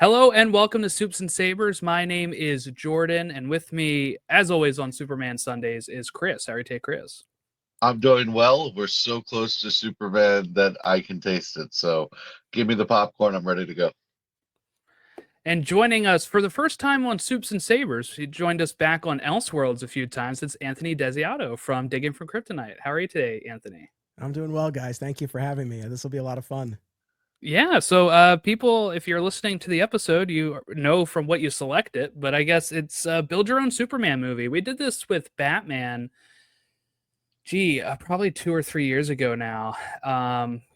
Hello and welcome to Soups and Sabers. My name is Jordan, and with me, as always, on Superman Sundays is Chris. How are you today, Chris? I'm doing well. We're so close to Superman that I can taste it. So give me the popcorn. I'm ready to go. And joining us for the first time on Soups and Sabers, he joined us back on Elseworlds a few times. It's Anthony Desiato from Digging For Kryptonite. How are you today, Anthony? I'm doing well, guys. Thank you for having me. This will be a lot of fun. Yeah, so people, if you're listening to the episode, you know from what you select it, but I guess it's build your own Superman movie. We did this with Batman probably 2 or 3 years ago now.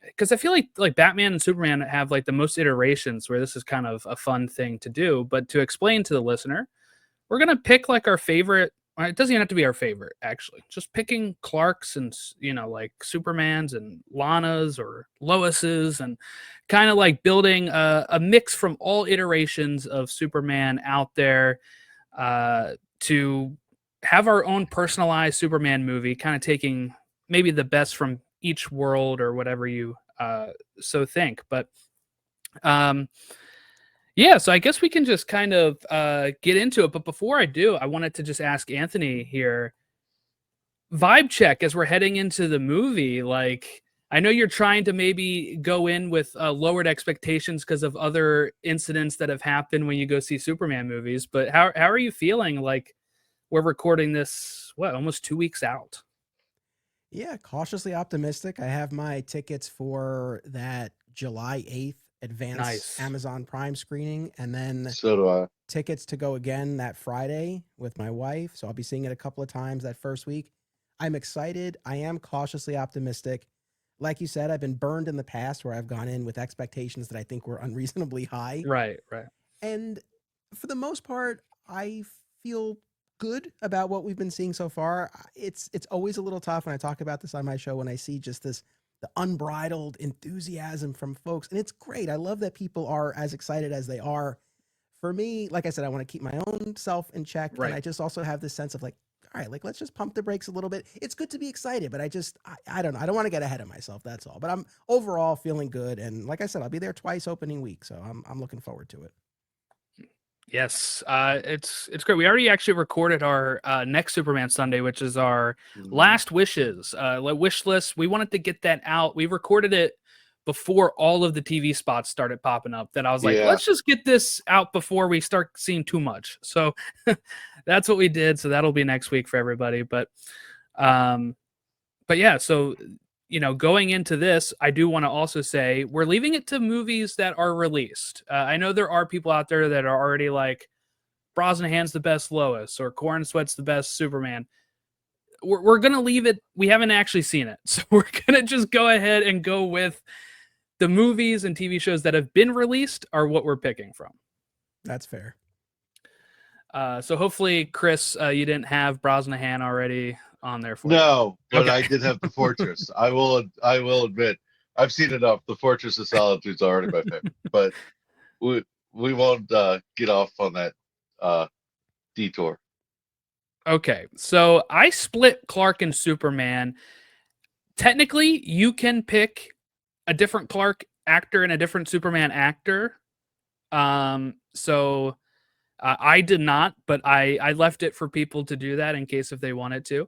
Because I feel like Batman and Superman have like the most iterations where this is kind of a fun thing to do. But to explain to the listener, we're gonna pick like our favorite. It doesn't even have to be our favorite, actually. Just picking Clarks and like Supermans and Lana's or Lois's, and kind of like building a mix from all iterations of Superman out there to have our own personalized Superman movie, kind of taking maybe the best from each world or whatever you so think. But yeah, so I guess we can just kind of get into it. But before I do, I wanted to just ask Anthony here, vibe check as we're heading into the movie. Like, I know you're trying to maybe go in with lowered expectations because of other incidents that have happened when you go see Superman movies. But how are you feeling? Like, we're recording this, almost 2 weeks out. Yeah, cautiously optimistic. I have my tickets for that July 8th advance Nice. Amazon Prime screening, and then So do I. tickets to go again that Friday with my wife. So I'll be seeing it a couple of times that first week. I'm excited. I am cautiously optimistic. Like you said, I've been burned in the past where I've gone in with expectations that I think were unreasonably high. Right. And for the most part, I feel good about what we've been seeing so far. It's always a little tough when I talk about this on my show when I see just the unbridled enthusiasm from folks, and it's great. I love that people are as excited as they are. For me, like I said, I want to keep my own self in check, and Right. I just also have this sense of like, all right, like let's just pump the brakes a little bit. It's good to be excited, but I don't know. I don't want to get ahead of myself. That's all. But I'm overall feeling good, and like I said, I'll be there twice opening week, so I'm looking forward to it. Yes, it's great. We already actually recorded our next Superman Sunday, which is our Mhm. last wishes, wish list. We wanted to get that out. We recorded it before all of the TV spots started popping up. That I was like, Yeah. let's just get this out before we start seeing too much. So that's what we did. So that'll be next week for everybody. Um, but yeah, so going into this, I do want to also say we're leaving it to movies that are released. I know there are people out there that are already like Brosnahan's the best Lois or Corn Sweat's the best Superman. We're gonna leave it. We haven't actually seen it, so we're gonna just go ahead and go with the movies and TV shows that have been released are what we're picking from. That's fair. So hopefully, Chris, you didn't have Brosnahan already on there for you. No, but Okay. I did have the Fortress. I will admit I've seen enough. The Fortress of Solitude's already my favorite. But we we won't get off on that uh detour. Okay, so I split Clark and Superman. Technically, you can pick a different Clark actor and a different Superman actor. So I did not, but I left it for people to do that in case if they wanted to.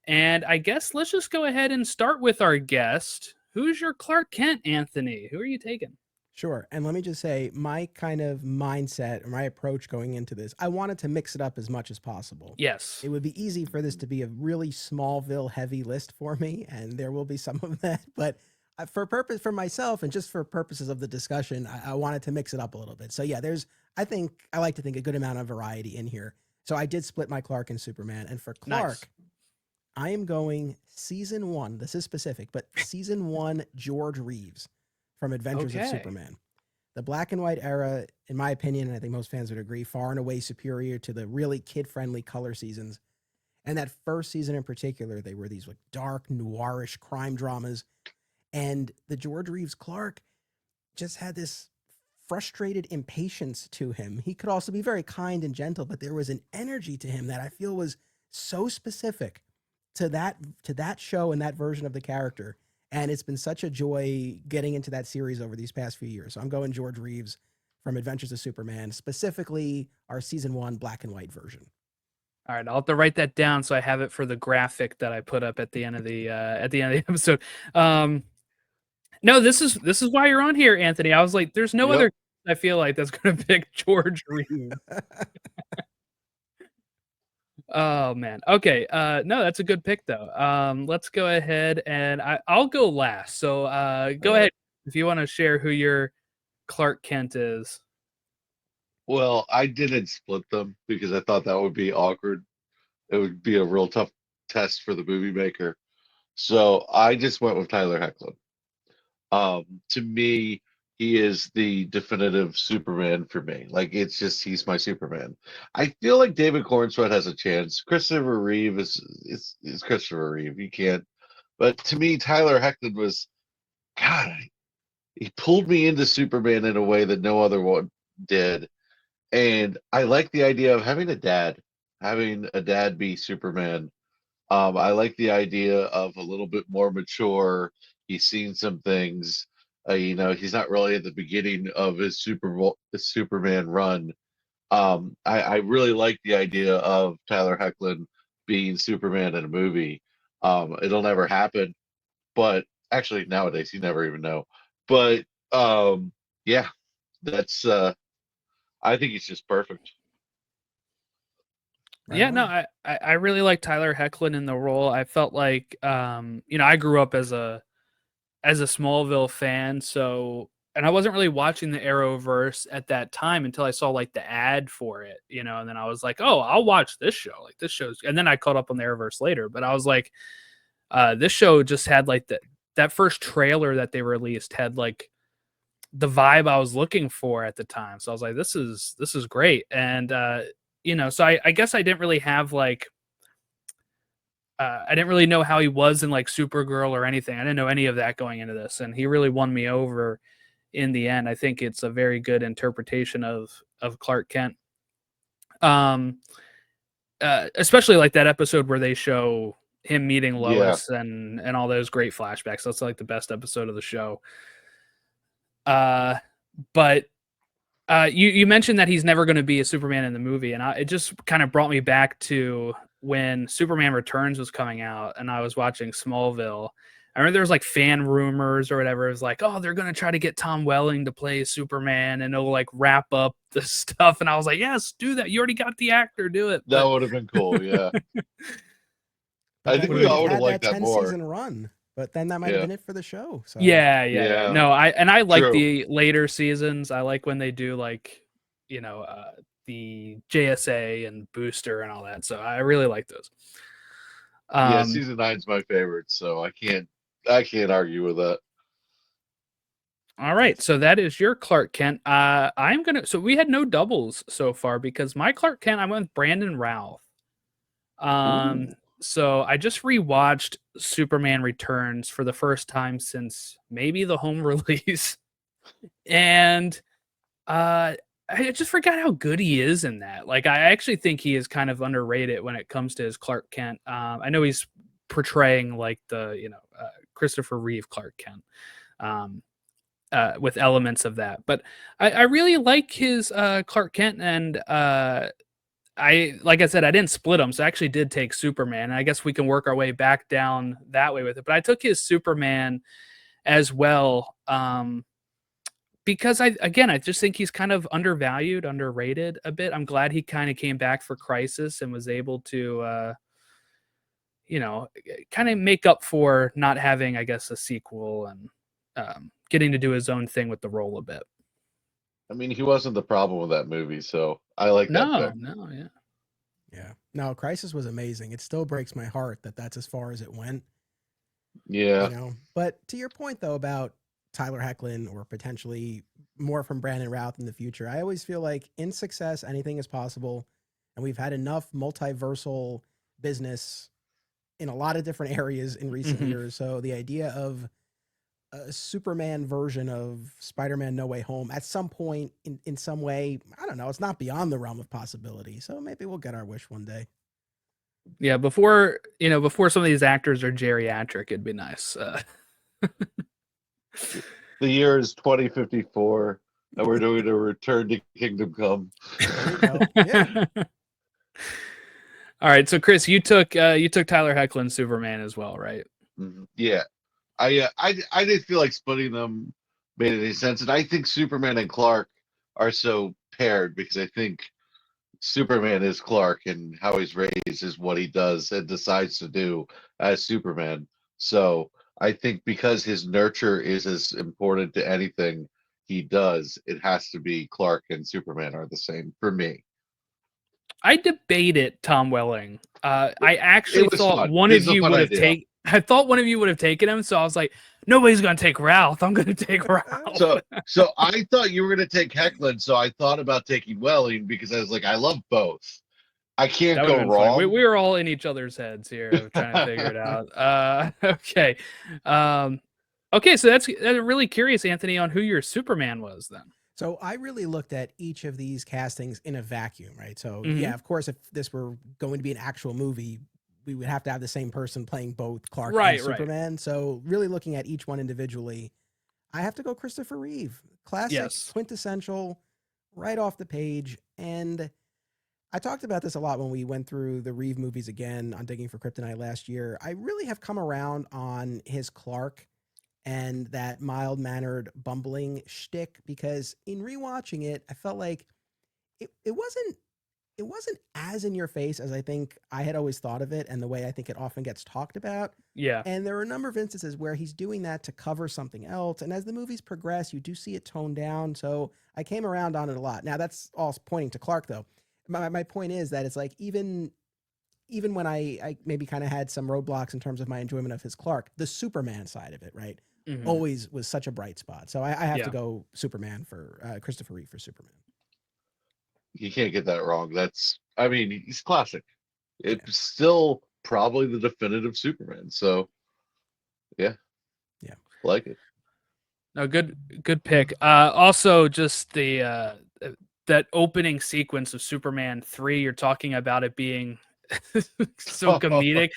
And I guess let's just go ahead and start with our guest. Who's your Clark Kent, Anthony? Who are you taking? Sure. And let me just say, my kind of mindset or my approach going into this, I wanted to mix it up as much as possible. Yes. It would be easy for this to be a really Smallville heavy list for me, and there will be some of that. But for myself and just for purposes of the discussion, I wanted to mix it up a little bit. So yeah, I like to think a good amount of variety in here. So I did split my Clark and Superman. And for Nice. Clark, I am going season one. This is specific, but season one, George Reeves from Adventures of Okay. Superman. The black and white era, in my opinion, and I think most fans would agree, far and away superior to the really kid friendly color seasons. And that first season in particular, they were these like dark, noirish crime dramas. And the George Reeves Clark just had this frustrated impatience to him. He could also be very kind and gentle, but there was an energy to him that I feel was so specific to that show and that version of the character. And it's been such a joy getting into that series over these past few years. So I'm going George Reeves from Adventures of Superman, specifically our season 1 black and white version. All right, I'll have to write that down so I have it for the graphic that I put up at the end of the episode. No, this is why you're on here, Anthony. I was like, there's no other. I feel like that's going to pick George Reeves. Oh man. Okay. No, that's a good pick though. Let's go ahead and I'll go last. So go ahead if you want to share who your Clark Kent is. Well, I didn't split them because I thought that would be awkward. It would be a real tough test for the movie maker. So I just went with Tyler Hoechlin. To me, he is the definitive Superman for me. Like, it's just, he's my Superman. I feel like David Cornsweet has a chance. Christopher Reeve is Christopher Reeve. You can't. But to me, Tyler Hoechlin was, God, he pulled me into Superman in a way that no other one did. And I like the idea of having a dad be Superman. I like the idea of a little bit more mature. He's seen some things. He's not really at the beginning of his Superman run. I really like the idea of Tyler Hoechlin being Superman in a movie. It'll never happen, but actually nowadays you never even know. But yeah, that's. I think he's just perfect. Yeah, no, I really like Tyler Hoechlin in the role. I felt like I grew up as a Smallville fan, so and I wasn't really watching the Arrowverse at that time until I saw like the ad for it, and then I was like, oh, I'll watch this show. Like this show's, and then I caught up on the Arrowverse later, but I was like, this show just had like that first trailer that they released had like the vibe I was looking for at the time. So I was like, this is great. And so I guess I didn't really have like I didn't really know how he was in like Supergirl or anything. I didn't know any of that going into this, and he really won me over in the end. I think it's a very good interpretation of Clark Kent. Especially like that episode where they show him meeting Lois and all those great flashbacks. That's like the best episode of the show. But you mentioned that he's never going to be a Superman in the movie, and it just kind of brought me back to when Superman Returns was coming out, and I was watching Smallville. I remember there was like fan rumors or whatever. It was like, oh, they're going to try to get Tom Welling to play Superman, and it'll like wrap up the stuff. And I was like, yes, do that. You already got the actor, do it. That would have been cool, yeah. I think we all would have liked that more. 10-season run. But then that might have been it for the show. So. Yeah. No, I like the later seasons. I like when they do like, the JSA and Booster and all that. So I really like those. Season 9's my favorite, so I can't argue with that. All right, so that is your Clark Kent. So we had no doubles so far because my Clark Kent, I went with Brandon Routh. So I just rewatched Superman Returns for the first time since maybe the home release. And I just forgot how good he is in that. Like, I actually think he is kind of underrated when it comes to his Clark Kent. I know he's portraying like the, Christopher Reeve Clark Kent with elements of that. But I really like his Clark Kent, and like I said, I didn't split them, so I actually did take Superman. And I guess we can work our way back down that way with it. But I took his Superman as well, because I just think he's kind of undervalued, underrated a bit. I'm glad he kind of came back for Crisis and was able to, kind of make up for not having, I guess, a sequel and getting to do his own thing with the role a bit. I mean, he wasn't the problem with that movie, so I like that. Yeah. No, Crisis was amazing. It still breaks my heart that that's as far as it went. Yeah. But to your point though about Tyler Hoechlin or potentially more from Brandon Routh in the future, I always feel like in success anything is possible, and we've had enough multiversal business in a lot of different areas in recent years. So the idea of a Superman version of Spider-Man No Way Home at some point in some way, I don't know, it's not beyond the realm of possibility. So maybe we'll get our wish one day. Yeah, before some of these actors are geriatric, it'd be nice. The year is 2054. and we're doing a Return to Kingdom Come. There you go. Yeah. All right, so Chris, you took Tyler Hoechlin Superman as well, right? Yeah, I didn't feel like splitting them made any sense, and I think Superman and Clark are so paired because I think Superman is Clark, and how he's raised is what he does and decides to do as Superman. So I think because his nurture is as important to anything he does, it has to be Clark and Superman are the same for me. I debated Tom Welling. I actually It was thought fun. one It's of a you fun would have idea. taken. I thought one of you would have taken him, so I was like, nobody's gonna take Ralph. I'm gonna take Ralph. So I thought you were going to take Hecklin, so I thought about taking Welling because I was like, I love both. I can't That would have go been fun. wrong. We were all in each other's heads here, trying to figure it out. Okay, okay. So that's really curious, Anthony, on who your Superman was then. So I really looked at each of these castings in a vacuum, right? So Mhm. yeah, of course, if this were going to be an actual movie, we would have to have the same person playing both Clark Right, and Superman. So really looking at each one individually, I have to go Christopher Reeve. Classic, Yes. quintessential, right off the page. And I talked about this a lot when we went through the Reeve movies again on Digging for Kryptonite last year. I really have come around on his Clark and that mild-mannered bumbling shtick because in rewatching it, I felt like it wasn't as in your face as I think I had always thought of it and the way I think it often gets talked about. Yeah. And there are a number of instances where he's doing that to cover something else. And as the movies progress, you do see it toned down. So I came around on it a lot. Now that's all pointing to Clark though. My point is that it's like even when I maybe kind of had some roadblocks in terms of my enjoyment of his Clark, the Superman side of it, right? Mhm. Always was such a bright spot. So I have Yeah. to go Superman for Christopher Reeve for Superman. You can't get that wrong. I mean, he's classic. It's still probably the definitive Superman. So, yeah, like it. No, good pick. Also, just the that opening sequence of Superman 3. You're talking about it being so comedic.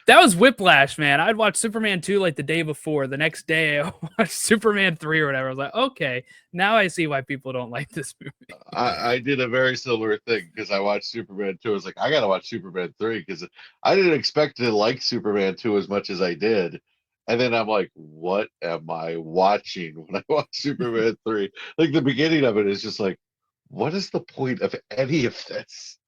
That was whiplash, man. I'd watch Superman 2 like the day before. The next day, I watched Superman 3 or whatever. I was like, okay, now I see why people don't like this movie. I did a very similar thing because I watched Superman 2. I was like, I got to watch Superman 3 because I didn't expect to like Superman 2 as much as I did. And then I'm like, what am I watching when I watch Superman 3? Like the beginning of it is just like, what is the point of any of this?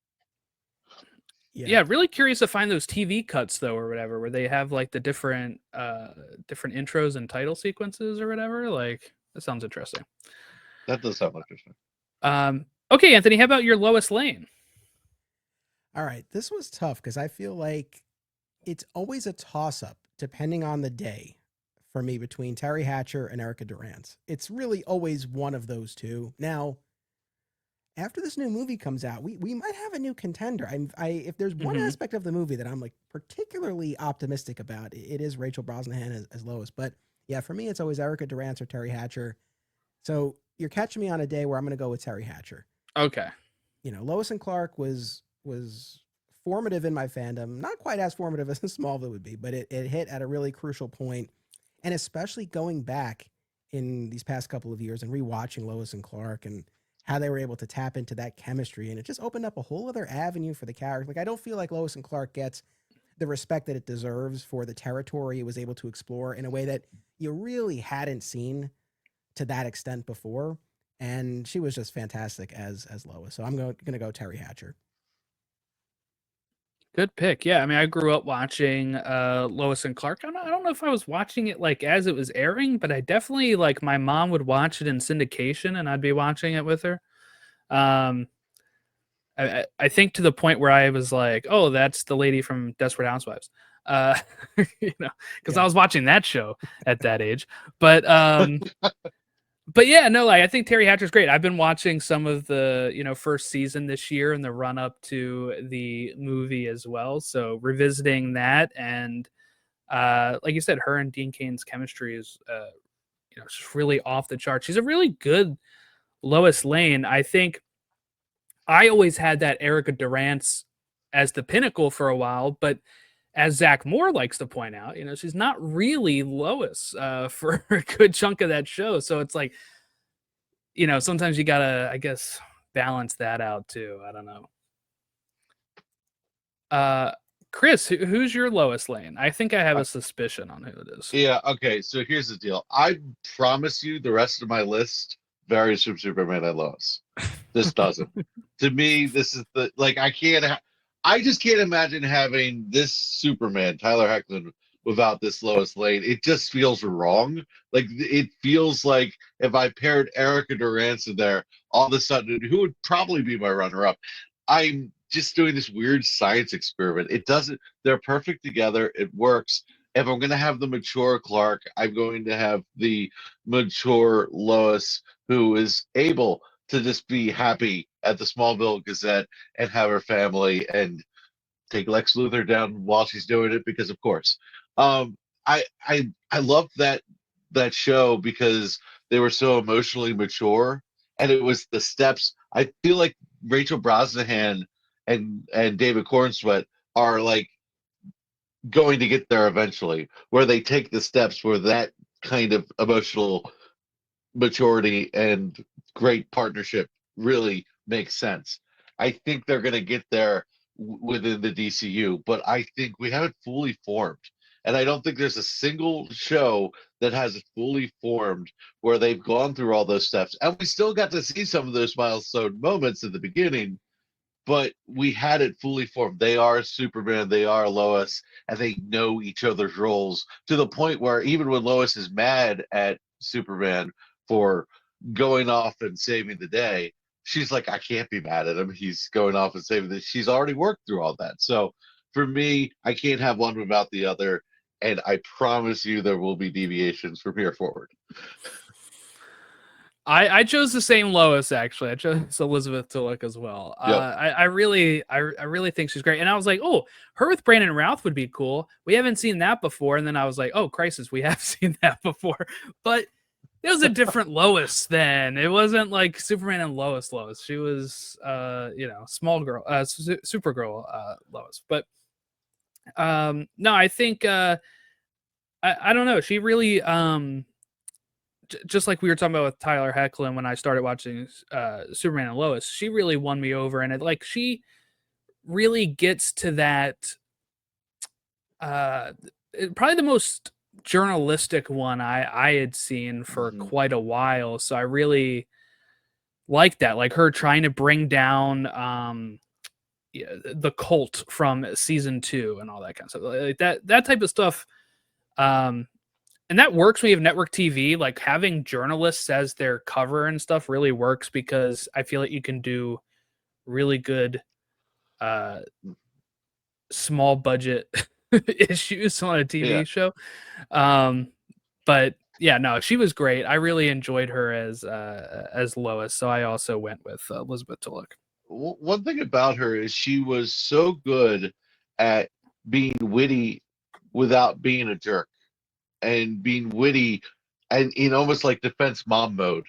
Yeah, really curious to find those TV cuts though, or whatever, where they have like the different intros and title sequences or whatever. Like that sounds interesting. That does sound interesting. Okay, Anthony, how about your Lois Lane? All right, this was tough because I feel like it's always a toss-up depending on the day for me between Terry Hatcher and Erica Durance. It's really always one of those two. Now, after this new movie comes out, we might have a new contender. If there's one aspect of the movie that I'm like particularly optimistic about, it is Rachel Brosnahan as Lois. But yeah, for me, it's always Erica Durance or Terry Hatcher. So you're catching me on a day where I'm going to go with Terry Hatcher. Okay. You know, Lois and Clark was formative in my fandom. Not quite as formative as Smallville would be, but it hit at a really crucial point. And especially going back in these past couple of years and rewatching Lois and Clark and how they were able to tap into that chemistry. And it just opened up a whole other avenue for the character. Like, I don't feel like Lois and Clark gets the respect that it deserves for the territory it was able to explore in a way that you really hadn't seen to that extent before. And she was just fantastic as Lois. So I'm going to go Terry Hatcher. Good pick. Yeah, I mean, I grew up watching Lois and Clark. I don't know if I was watching it like as it was airing, but I definitely like my mom would watch it in syndication, and I'd be watching it with her. I think to the point where I was like, "Oh, that's the lady from Desperate Housewives," you know, because I was watching that show at that age. But yeah, no, like I think Terry Hatcher's great. I've been watching some of the first season this year and the run up to the movie as well. So revisiting that and like you said, her and Dean Cain's chemistry is just really off the chart. She's a really good Lois Lane. I think I always had that Erica Durance as the pinnacle for a while, but as Zach Moore likes to point out, she's not really Lois for a good chunk of that show. So it's like, you know, sometimes you gotta, I guess, balance that out too. I don't know. Chris, who's your Lois Lane? I think I have a suspicion on who it is. Yeah, okay, so here's the deal. I promise you the rest of my list varies from Superman and Lois. This doesn't. To me, this is the like I just can't imagine having this Superman, Tyler Hoechlin, without this Lois Lane. It just feels wrong. Like it feels like if I paired Erica Durance in there, all of a sudden, who would probably be my runner-up? I'm just doing this weird science experiment. It doesn't, they're perfect together. It works. If I'm going to have the mature Clark, I'm going to have the mature Lois who is able to just be happy at the Smallville Gazette and have her family and take Lex Luthor down while she's doing it because of course. Um, I love that show because they were so emotionally mature and it was the steps. I feel like Rachel Brosnahan and David Cornsweet are like going to get there eventually, where they take the steps where that kind of emotional maturity and great partnership really makes sense. I think they're going to get there within the DCU, but I think we haven't fully formed. And I don't think there's a single show that has it fully formed where they've gone through all those steps. And we still got to see some of those milestone moments in the beginning, but we had it fully formed. They are Superman, they are Lois, and they know each other's roles to the point where even when Lois is mad at Superman for going off and saving the day, she's like, I can't be mad at him. He's going off and saving this. She's already worked through all that. So for me, I can't have one without the other. And I promise you there will be deviations from here forward. I chose the same Lois actually. I chose Elizabeth Tulloch as well. Yep. I really think she's great. And I was like, oh, her with Brandon Routh would be cool. We haven't seen that before. And then I was like, oh, crisis, we have seen that before. But it was a different Lois then. It wasn't like Superman and Lois. She was small girl, Supergirl Lois. But no, I think I don't know. She really just like we were talking about with Tyler Hoechlin when I started watching Superman and Lois, she really won me over, and she really gets to that probably the most journalistic one I had seen for quite a while. So I really like that, like her trying to bring down the cult from season 2 and all that kind of stuff, like that type of stuff. And that works when you have network TV. Like having journalists as their cover and stuff really works because I feel like you can do really good small budget issues on a TV show. But yeah, no, she was great. I really enjoyed her as Lois, so I also went with Elizabeth Tulloch. One thing about her is she was so good at being witty without being a jerk, and being witty and in almost like defense mom mode.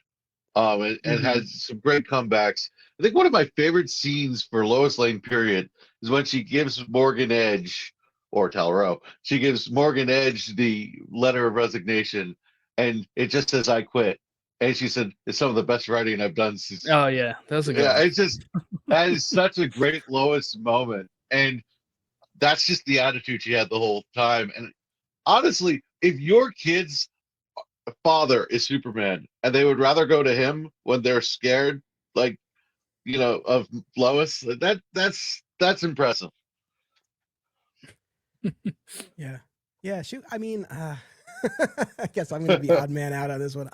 And has some great comebacks. I think one of my favorite scenes for Lois Lane period is when she gives Morgan Edge or Talrow, she gives Morgan Edge the letter of resignation and it just says I quit. And she said it's some of the best writing I've done since. Oh yeah, that was a good one. It's just that is such a great Lois moment. And that's just the attitude she had the whole time. And honestly, if your kid's father is Superman and they would rather go to him when they're scared, like, of Lois, that's impressive. Yeah. Shoot. I mean, I guess I'm going to be odd man out on this one.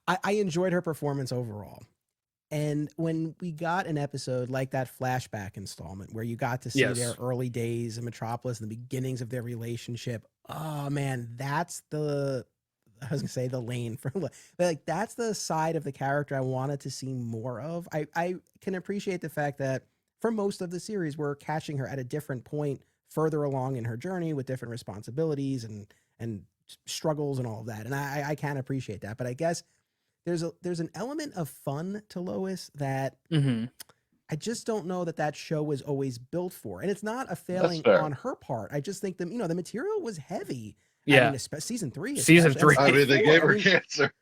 I enjoyed her performance overall. And when we got an episode like that flashback installment where you got to see their early days in Metropolis and the beginnings of their relationship, oh man, that's the lane for like that's the side of the character I wanted to see more of. I can appreciate the fact that for most of the series we're catching her at a different point further along in her journey with different responsibilities and struggles and all of that. And I can appreciate that. But I guess there's an element of fun to Lois that I just don't know that show was always built for. And it's not a failing on her part. I just think the material was heavy. Yeah. I mean, season 3, Season especially. 3. I mean, they four, gave her I mean, cancer.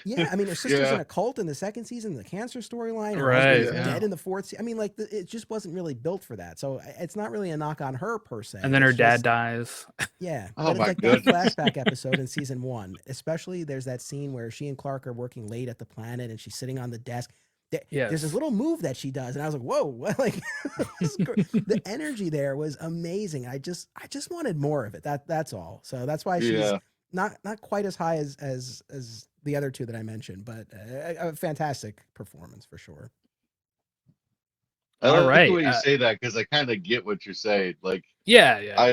yeah, I mean, her sister's in Yeah. a cult in the second season, the cancer storyline. Her Right, husband's yeah. dead in the fourth. I mean, like it just wasn't really built for that. So it's not really a knock on her per se. And then her It's dad just, dies. yeah, Oh but it's my like goodness. that flashback episode in season 1, especially there's that scene where she and Clark are working late at the planet and she's sitting on the desk. There's this Yes. little move that she does, and I was like, "Whoa!" Like the energy there was amazing. I just wanted more of it. That's all. So that's why she's Yeah. not quite as high as the other two that I mentioned, but a fantastic performance for sure. I All like the right. way you say that because I kind of get what you're saying. Like, Yeah.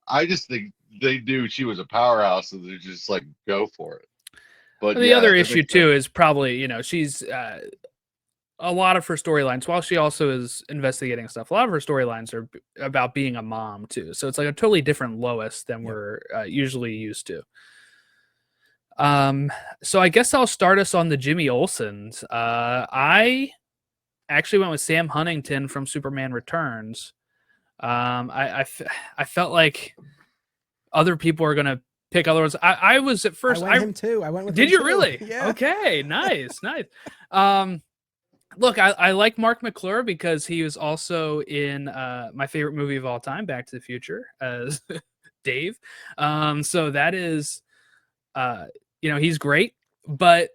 I just think they knew she was a powerhouse, and they're just like, go for it. But The yeah, other that issue makes sense. too is probably, she's a lot of her storylines, while she also is investigating stuff, a lot of her storylines are about being a mom too. So it's like a totally different Lois than we're usually used to. So I guess I'll start us on the Jimmy Olsens. I actually went with Sam Huntington from Superman Returns. I felt like other people are gonna pick other ones. I was at first. I went him too. I went with Did him you too. really? Yeah. Okay, nice. Look, I like Mark McClure because he was also in my favorite movie of all time, Back to the Future, as Dave. So that is, he's great, but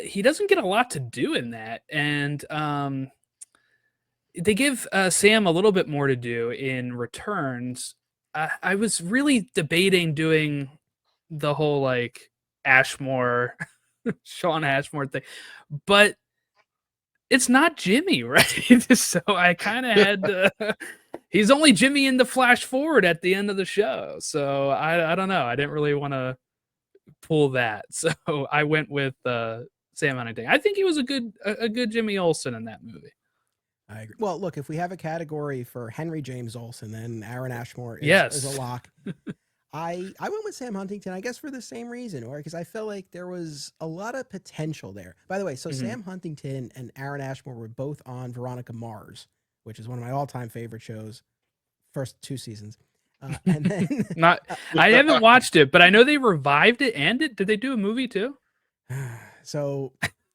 he doesn't get a lot to do in that. And they give Sam a little bit more to do in Returns. I was really debating doing the whole like Ashmore, Sean Ashmore thing, but it's not Jimmy, right? So I kind of had to, he's only Jimmy in the flash forward at the end of the show. So I don't know. I didn't really want to pull that. So I went with Sam Huntington. I think he was a good Jimmy Olsen in that movie. I agree. Well, look, if we have a category for Henry James Olsen, then Aaron Ashmore is Yes. a lock. I went with Sam Huntington, I guess for the same reason, or because I felt like there was a lot of potential there. By the way, so Sam Huntington and Aaron Ashmore were both on Veronica Mars, which is one of my all-time favorite shows, first 2 seasons. And then I haven't watched it, but I know they revived it and did they do a movie too? So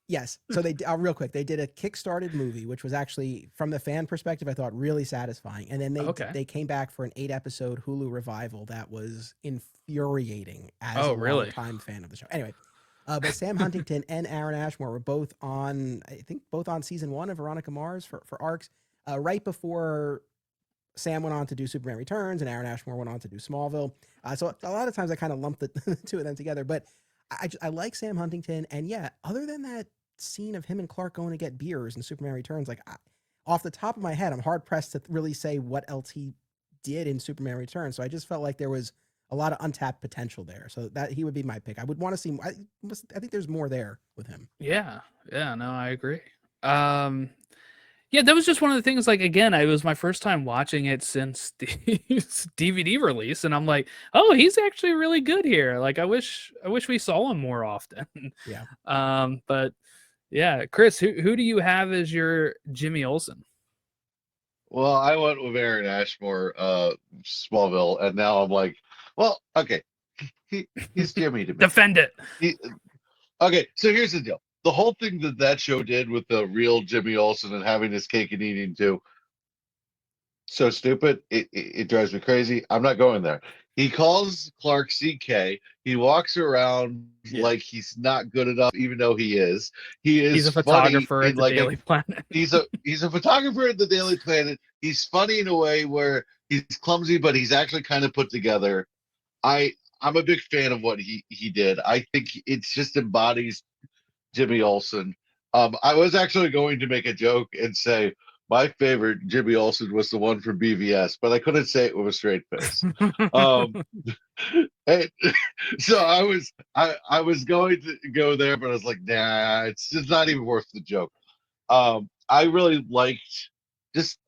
yes. So they real quick, they did a kickstarted movie, which was actually from the fan perspective, I thought really satisfying. And then they came back for an 8-episode Hulu revival that was infuriating as a long-time fan of the show. Anyway, but Sam Huntington and Aaron Ashmore were both on, I think both on season 1 of Veronica Mars for arcs, right before Sam went on to do Superman Returns and Aaron Ashmore went on to do Smallville. So a lot of times I kind of lumped the two of them together, but I like Sam Huntington. And yeah, other than that scene of him and Clark going to get beers in Superman Returns, like off the top of my head, I'm hard pressed to really say what else he did in Superman Returns. So I just felt like there was a lot of untapped potential there. So that he would be my pick. I would want to see, I think there's more there with him. Yeah. Yeah, no, I agree. Yeah, that was just one of the things, like, again, it was my first time watching it since the DVD release, and I'm like, oh, he's actually really good here. Like, I wish we saw him more often. Yeah. But yeah, Chris, who do you have as your Jimmy Olsen? Well, I went with Aaron Ashmore, Smallville, and now I'm like, well, okay, he's Jimmy to me. Defend it. Okay, so here's the deal. The whole thing that show did with the real Jimmy Olsen and having his cake and eating too, so stupid. It drives me crazy. I'm not going there. He calls Clark CK. He walks around like he's not good enough, even though he is. He's a photographer at the Daily Planet. He's a photographer at the Daily Planet. He's funny in a way where he's clumsy, but he's actually kind of put together. I'm a big fan of what he did. I think it just embodies Jimmy Olsen. I was actually going to make a joke and say my favorite Jimmy Olsen was the one from BVS, but I couldn't say it with a straight face. So I was going to go there, but I was like, nah, it's just not even worth the joke. I really liked just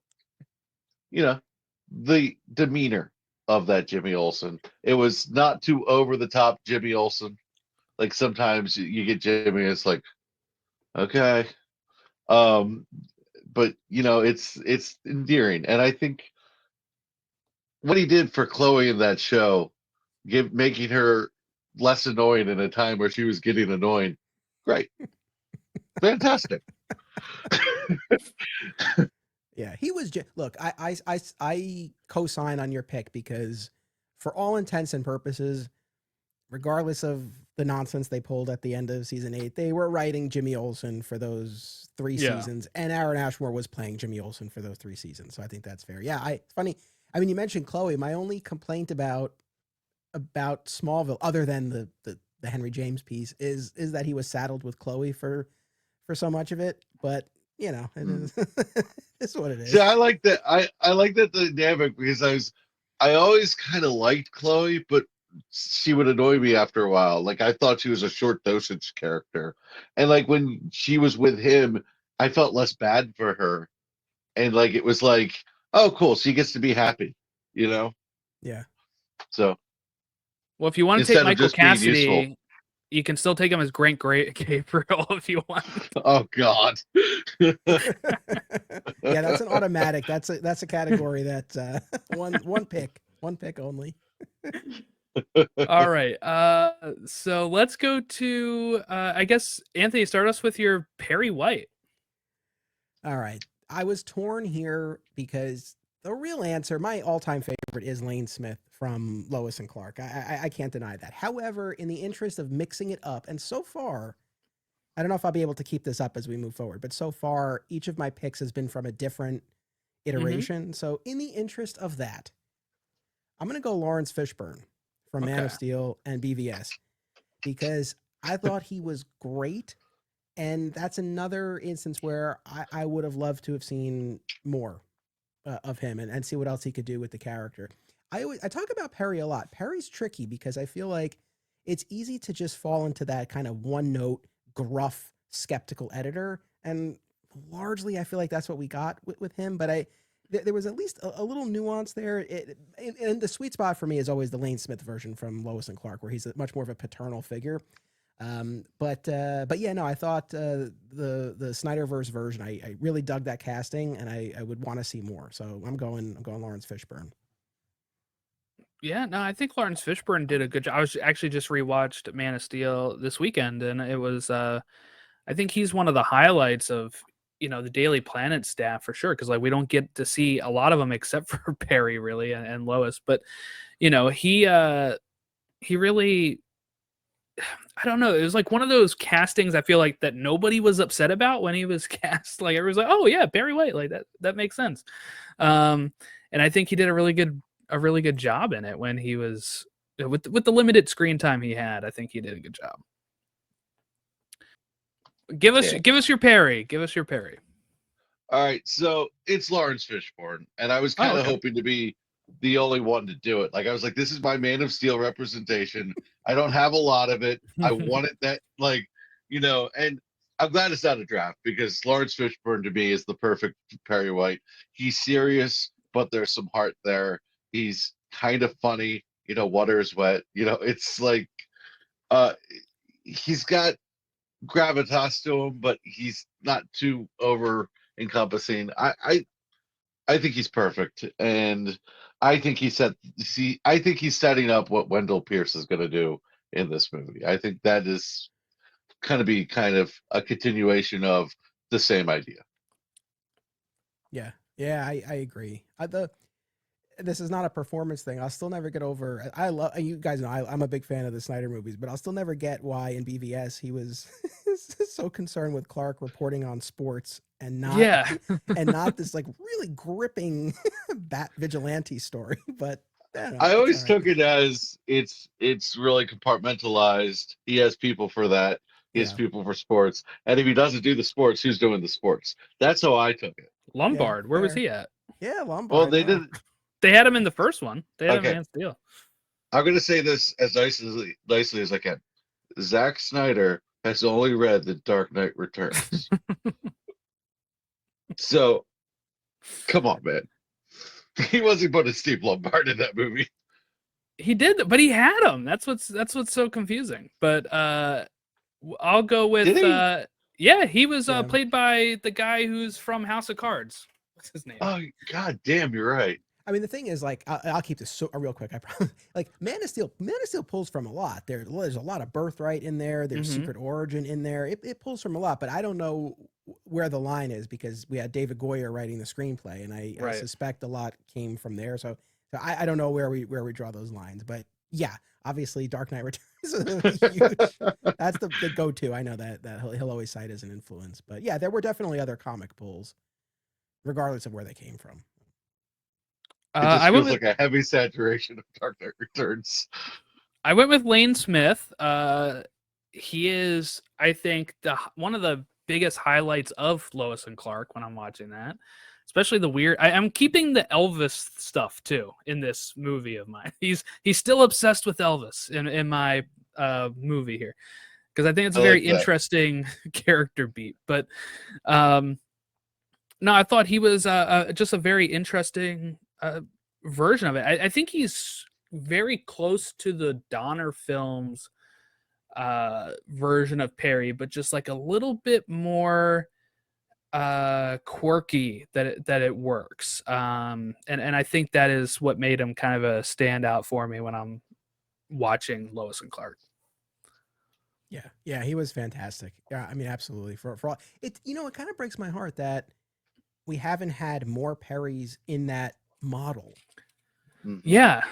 the demeanor of that Jimmy Olsen. It was not too over the top Jimmy Olsen. Like sometimes you get Jimmy, it's like, okay. But it's endearing. And I think what he did for Chloe in that show making her less annoying in a time where she was getting annoying. Great. Fantastic. Yeah, he was. Look, I co-sign on your pick because, for all intents and purposes, regardless of the nonsense they pulled at the end of season 8, they were writing Jimmy Olsen for those 3 Yeah. seasons, and Aaron Ashmore was playing Jimmy Olsen for those 3 seasons. So I think that's fair. Yeah, it's funny. I mean, you mentioned Chloe. My only complaint about Smallville, other than the Henry James piece, is that he was saddled with Chloe for so much of it. But it is it's what it is. See, I like that. I like that dynamic because I always kind of liked Chloe, but she would annoy me after a while. Like I thought she was a short dosage character, and like when she was with him, I felt less bad for her, and like it was like, oh, cool, she gets to be happy, you know. Yeah. So Well, if you want to take instead of Michael just being useful, Cassidy, you can still take him as Grant Gabriel if you want. oh God. Yeah, that's an automatic. That's a category that one pick only. All right. So let's go to I guess Anthony, start us with your Perry White. All right. I was torn here because the real answer, my all-time favorite, is Lane Smith from Lois and Clark. I can't deny that. However, in the interest of mixing it up, and so far, I don't know if I'll be able to keep this up as we move forward, but so far, each of my picks has been from a different iteration. So in the interest of that, I'm going to go Lawrence Fishburne from Man of Steel and BVS because I thought he was great. And that's another instance where I would have loved to have seen more of him and see what else he could do with the character. I talk about Perry a lot. Perry's tricky because I feel like it's easy to just fall into that kind of one-note, gruff, skeptical editor. And largely, I feel like that's what we got with him. But there was at least a little nuance there. And the sweet spot for me is always the Lane Smith version from Lois and Clark, where he's much more of a paternal figure. But yeah, no, I thought the Snyderverse version, I really dug that casting, and I would want to see more. So I'm going Lawrence Fishburne. Yeah, no, I think Lawrence Fishburne did a good job. I was actually just rewatched Man of Steel this weekend, and it was I think he's one of the highlights of the Daily Planet staff for sure, because like we don't get to see a lot of them except for Perry really and Lois, but he really, I don't know. It was like one of those castings I feel like that nobody was upset about when he was cast. Like everyone's like, oh yeah, Barry White, like that makes sense. And I think he did a really good job in it when he was with the limited screen time he had. I think he did a good job. Give us your Perry. Give us your Perry. All right, so it's Lawrence Fishburne, and I was kind of hoping to be the only one to do it. Like I was like, this is my Man of Steel representation. I don't have a lot of it. I wanted that, and I'm glad it's not a draft because Lawrence Fishburne to me is the perfect Perry White. He's serious, but there's some heart there. He's kind of funny. Water is wet. It's like he's got gravitas to him, but he's not too over encompassing. I think he's perfect, and I think he's setting up what Wendell Pierce is going to do in this movie. I think that is kind of a continuation of the same idea. Yeah, I agree. This is not a performance thing. I'll still never get over. I love, you guys know I'm a big fan of the Snyder movies, but I'll still never get why in BVS he was so concerned with Clark reporting on sports and not this like really gripping bat vigilante story. But I always took it as it's really compartmentalized. He has people for that. He has people for sports, and if he doesn't do the sports, who's doing the sports? That's how I took it. Lombard, where was he at? Yeah, Lombard. Well, they did. They had him in the first one. They had him in Man of Steel. I'm going to say this as nicely as I can. Zack Snyder has only read The Dark Knight Returns. So, come on, man. He wasn't putting Steve Lombard in that movie. He did, but he had him. That's what's so confusing. But I'll go with he was played by the guy who's from House of Cards. What's his name? Oh, god damn, you're right. I mean, the thing is, like, I'll keep this real quick. I promise. Like, Man of Steel pulls from a lot. There's a lot of Birthright in there. There's Mhm. Secret Origin in there. It pulls from a lot, but I don't know where the line is because we had David Goyer writing the screenplay, and I Right. suspect a lot came from there. So I don't know where we draw those lines, but yeah, obviously Dark Knight Returns is huge. That's the go-to. I know that he'll always cite as an influence, but yeah, there were definitely other comic pulls, regardless of where they came from. It just I went feels with like a heavy saturation of Dark Knight Returns. Lane Smith. He is, I think, one of the biggest highlights of Lois and Clark when I'm watching that. Especially the weird. I'm keeping the Elvis stuff too in this movie of mine. He's still obsessed with Elvis in my movie here because I think it's a I very like that. interesting character beat. But no, I thought he was just a very interesting version of it. I think he's very close to the Donner films version of Perry, but just like a little bit more quirky that it works. And I think that is what made him kind of a standout for me when I'm watching Lois and Clark. Yeah, he was fantastic. Yeah, I mean, absolutely. For all it, it kind of breaks my heart that we haven't had more Perrys in that model. Mhm. Yeah.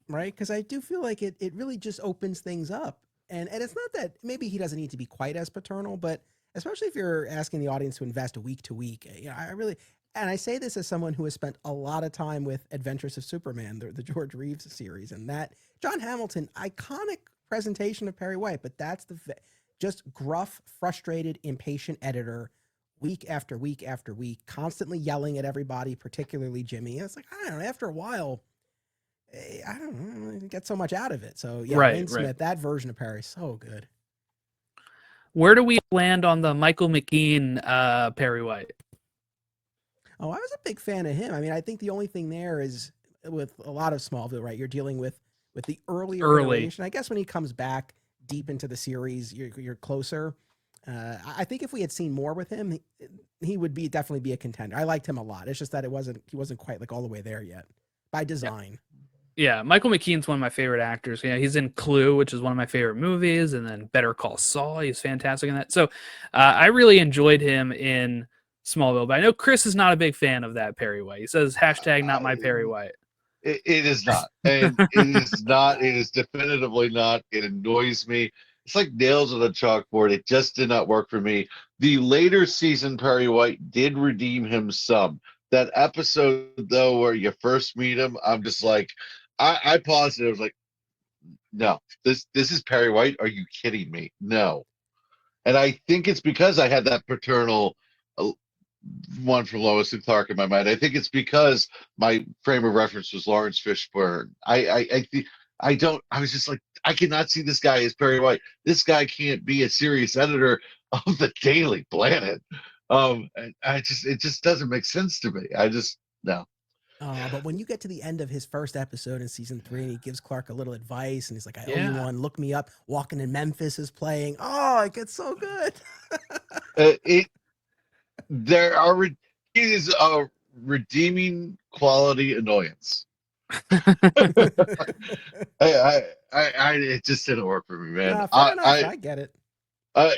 Right? Because I do feel like it really just opens things up. And it's not that maybe he doesn't need to be quite as paternal, but especially if you're asking the audience to invest week to week, I really, and I say this as someone who has spent a lot of time with Adventures of Superman, the George Reeves series, and that John Hamilton, iconic presentation of Perry White, but that's just gruff, frustrated, impatient editor week after week after week, constantly yelling at everybody, particularly Jimmy. And it's like, I don't know, after a while, I don't know, get so much out of it. So yeah, Right, Lane Smith, that version of Perry, so good. Where do we land on the Michael McKean Perry White? Oh, I was a big fan of him. I mean, I think the only thing there is with a lot of Smallville, right? You're dealing with the earlier iteration. I guess when he comes back deep into the series, you're closer. I think if we had seen more with him, he would definitely be a contender. I liked him a lot. It's just that he wasn't quite like all the way there yet by design. Yeah, Michael McKean's one of my favorite actors. Yeah, he's in Clue, which is one of my favorite movies, and then Better Call Saul. He's fantastic in that. So I really enjoyed him in Smallville, but I know Chris is not a big fan of that Perry White. He says hashtag not my Perry White. It is not. And it is not. It is definitively not. It annoys me. It's like nails on a chalkboard. It just did not work for me. The later season Perry White did redeem him some. That episode, though, where you first meet him, I'm just like, I paused it. I was like, no, this is Perry White. Are you kidding me? No. And I think it's because I had that paternal one from Lois and Clark in my mind. I think it's because my frame of reference was Lawrence Fishburne. I don't. I was just like, I cannot see this guy as Perry White. This guy can't be a serious editor of the Daily Planet. And it just doesn't make sense to me. I just no. But when you get to the end of his first episode in season 3 and he gives Clark a little advice and he's like, I owe you one, look me up. Walking in Memphis is playing. Oh, it gets so good. It is a redeeming quality annoyance. It just didn't work for me, man. Fair enough. I get it. And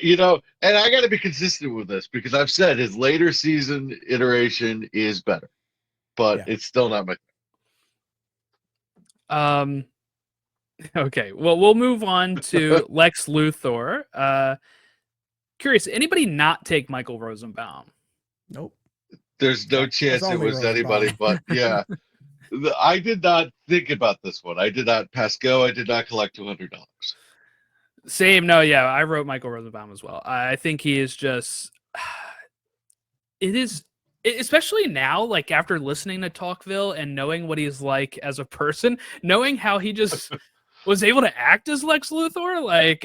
I got to be consistent with this because I've said his later season iteration is better, but it's still not my thing. Okay, well, we'll move on to Lex Luthor. Curious, anybody not take Michael Rosenbaum? Nope. There's no chance it was anybody, but yeah. I did not think about this one. I did not pass go. I did not collect $200. Same. No, yeah, I wrote Michael Rosenbaum as well. I think he is just. It is, especially now, like after listening to Talkville and knowing what he's like as a person, knowing how he just was able to act as Lex Luthor, like,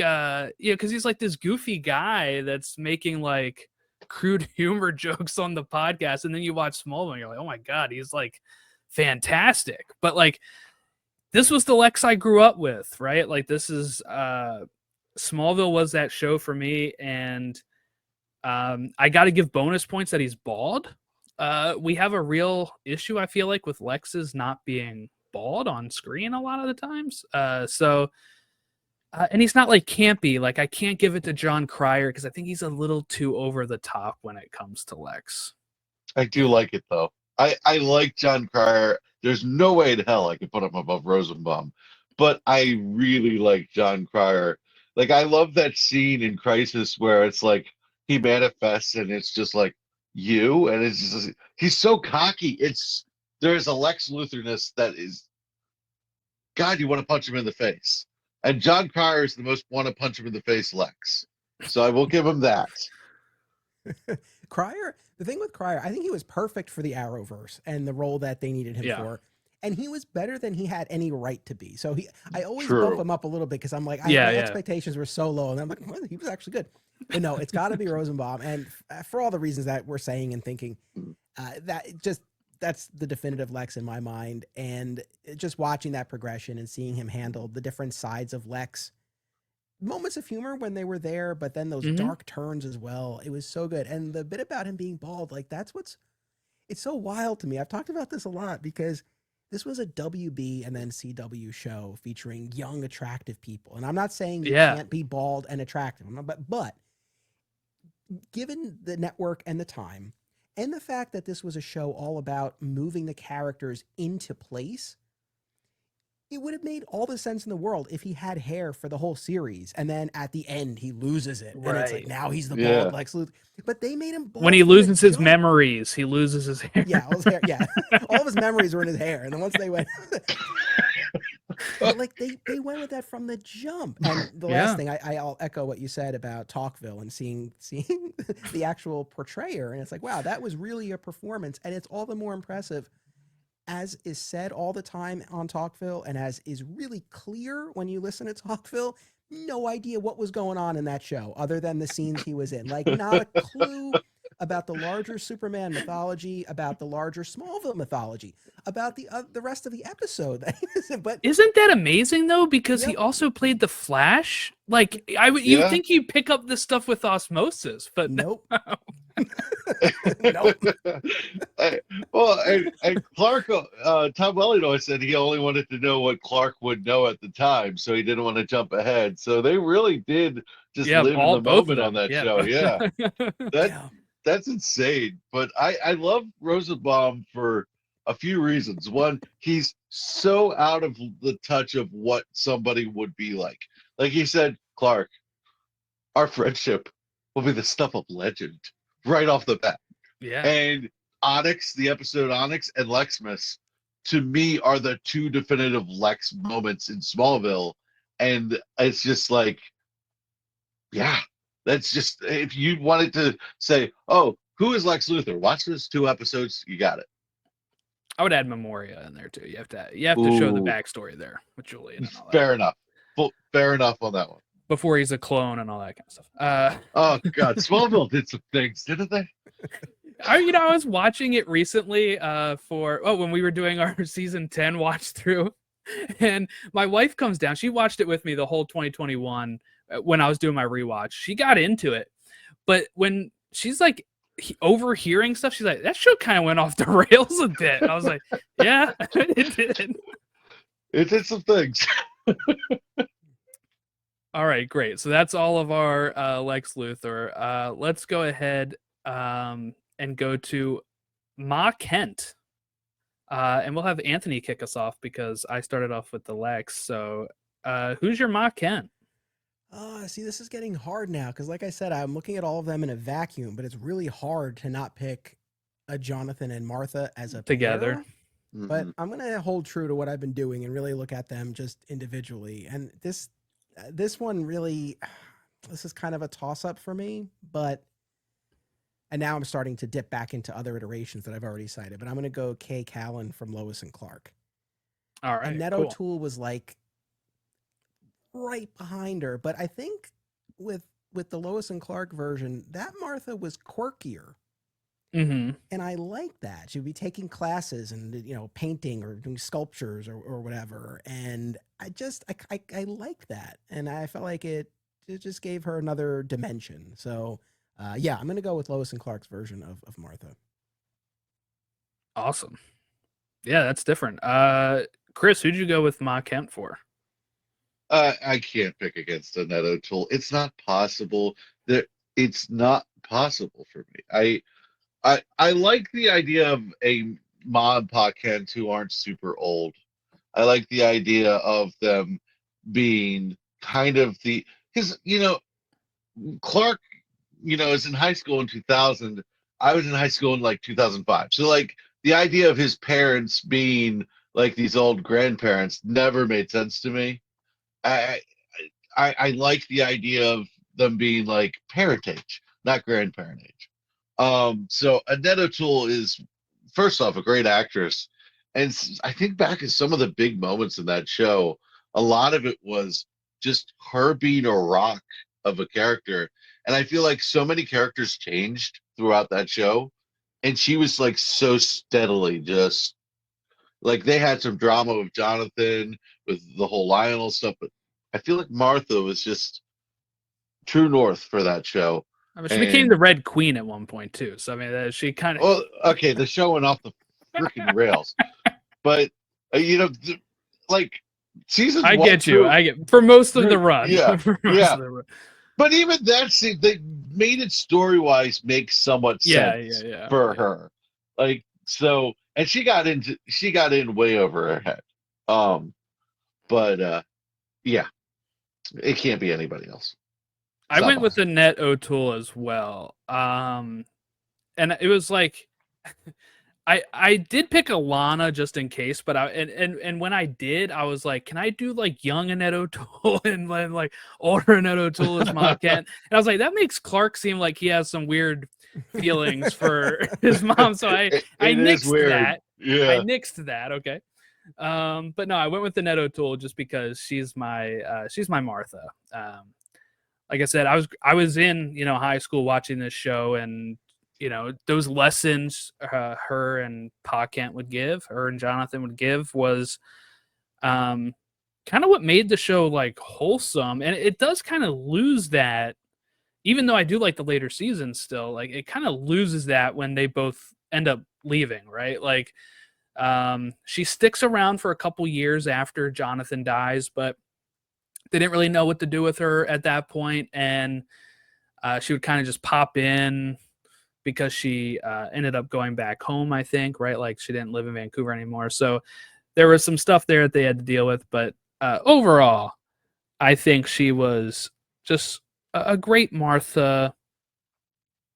because he's like this goofy guy that's making like crude humor jokes on the podcast, and then you watch Smallville and you're like, oh my god, he's like fantastic. But like, this was the Lex I grew up with, right? Like, this is Smallville was that show for me, and I got to give bonus points that he's bald. we have a real issue, I feel like, with Lex's not being bald on screen a lot of the times. And he's not like campy. Like, I can't give it to John Cryer because I think he's a little too over the top when it comes to Lex. I do like it though. I like John Cryer. There's no way in hell I could put him above Rosenbaum, but I really like John Cryer. Like I love that scene in Crisis where it's like he manifests and it's just like you, and it's just he's so cocky. There's a Lex Lutherness that is God. You want to punch him in the face, and John Cryer is the most want to punch him in the face Lex. So I will give him that. Cryer, the thing with Cryer, I think he was perfect for the Arrowverse and the role that they needed him for. And he was better than he had any right to be. So I always bump him up a little bit because I'm like, my expectations were so low. And I'm like, well, he was actually good. But no, it's got to be Rosenbaum. And for all the reasons that we're saying and thinking, that's the definitive Lex in my mind. And just watching that progression and seeing him handle the different sides of Lex, moments of humor when they were there, but then those dark turns as well. It was so good. And the bit about him being bald, like it's so wild to me. I've talked about this a lot because this was a WB and then CW show featuring young, attractive people. And I'm not saying you can't be bald and attractive, but given the network and the time and the fact that this was a show all about moving the characters into place, it would have made all the sense in the world if he had hair for the whole series and then at the end he loses it. And it's like, now he's the bald Lex Luthor. But they made him bald. When he loses his memories, he loses his hair. Yeah, all his hair. Yeah. All of his memories were in his hair. And then once they went but like they went with that from the jump. And the last thing, I'll echo what you said about Talkville and seeing the actual portrayer. And it's like, wow, that was really a performance. And it's all the more impressive, as is said all the time on Talkville and as is really clear when you listen to Talkville, no idea what was going on in that show other than the scenes he was in. Like, not a clue about the larger Superman mythology, about the larger Smallville mythology, about the rest of the episode that he was in. But isn't that amazing though? Because he also played the Flash. Like, you think you pick up this stuff with osmosis, but nope. Nope. And Clark, Tom Welling always said he only wanted to know what Clark would know at the time, so he didn't want to jump ahead. So they really did just live in the moment on that show. Yeah. That's insane. But I love Rosenbaum for a few reasons. One, he's so out of the touch of what somebody would be like. Like he said, Clark, our friendship will be the stuff of legend right off the bat. Yeah. And Onyx, the episode Onyx and Lexmas, to me are the two definitive Lex moments in Smallville. And it's just like, yeah, that's just, if you wanted to say, oh, who is Lex Luthor? Watch those two episodes. You got it. I would add Memoria in there too. You have to show the backstory there with Julian and all that. Fair enough. Fair enough on that one. Before he's a clone and all that kind of stuff. Oh God, Smallville did some things, didn't they? I was watching it recently when we were doing our season 10 watch through, and my wife comes down. She watched it with me the whole 2021 when I was doing my rewatch. She got into it, but when she's like overhearing stuff, she's like, that show kind of went off the rails a bit. I was like, yeah, it did. It did some things. All right, great. So that's all of our Lex Luthor. Let's go ahead and go to Ma Kent. And we'll have Anthony kick us off because I started off with the Lex. So who's your Ma Kent? See, this is getting hard now because, like I said, I'm looking at all of them in a vacuum, but it's really hard to not pick a Jonathan and Martha as a together. Pair. But I'm going to hold true to what I've been doing and really look at them just individually. And this one really, this is kind of a toss-up for me, and now I'm starting to dip back into other iterations that I've already cited, but I'm going to go Kay Callan from Lois and Clark. All right. Annette O'Toole was like right behind her, but I think with the Lois and Clark version, that Martha was quirkier. Mm-hmm. And I like that. She'd be taking classes and, painting or doing sculptures or whatever. And I like that. And I felt like it just gave her another dimension. So, I'm going to go with Lois and Clark's version of Martha. Awesome. Yeah, that's different. Chris, who'd you go with Ma Kent for? I can't pick against Annette O'Toole. It's not possible. That it's not possible for me. I like the idea of a Ma and Pa Kent who aren't super old. I like the idea of them being kind of the because Clark, is in high school in 2000. I was in high school in like 2005. So like the idea of his parents being like these old grandparents never made sense to me. I I like the idea of them being like parent age, not grandparent age. So Annette O'Toole is first off a great actress, and I think back at some of the big moments in that show, a lot of it was just her being a rock of a character, and I feel like so many characters changed throughout that show, and she was like so steadily just like they had some drama with Jonathan with the whole Lionel stuff, but I feel like Martha was just true north for that show. I mean, she became the And Red Queen at one point too. So I mean, she kind of. well, okay, the show went off the freaking rails, but like seasons I one get you. through, I get for most of the run. yeah, For most yeah. of the run. But even that, see, they made it story wise make somewhat Yeah, sense yeah. for her. Like so, and she got in way over her head. But yeah, it can't be anybody else. I It's not went with possible. Annette O'Toole as well. And it was like I did pick Alana just in case, but and when I did, I was like, can I do like young Annette O'Toole and then like older Annette O'Toole as Ma Kent? And I was like, that makes Clark seem like he has some weird feelings for his mom. So I It is nixed weird. that. I Yeah. nixed that. Okay. But no, I went with Annette O'Toole just because she's my Martha. Like I said, I was in high school watching this show, and those lessons her and Pa Kent would give, her and Jonathan would give, was kind of what made the show like wholesome. And it does kind of lose that, even though I do like the later seasons still. Like it kind of loses that when they both end up leaving, right? Like she sticks around for a couple years after Jonathan dies, but they didn't really know what to do with her at that point, and she would kind of just pop in because she ended up going back home, I think, right? Like she didn't live in Vancouver anymore. So there was some stuff there that they had to deal with. But overall, I think she was just a great Martha.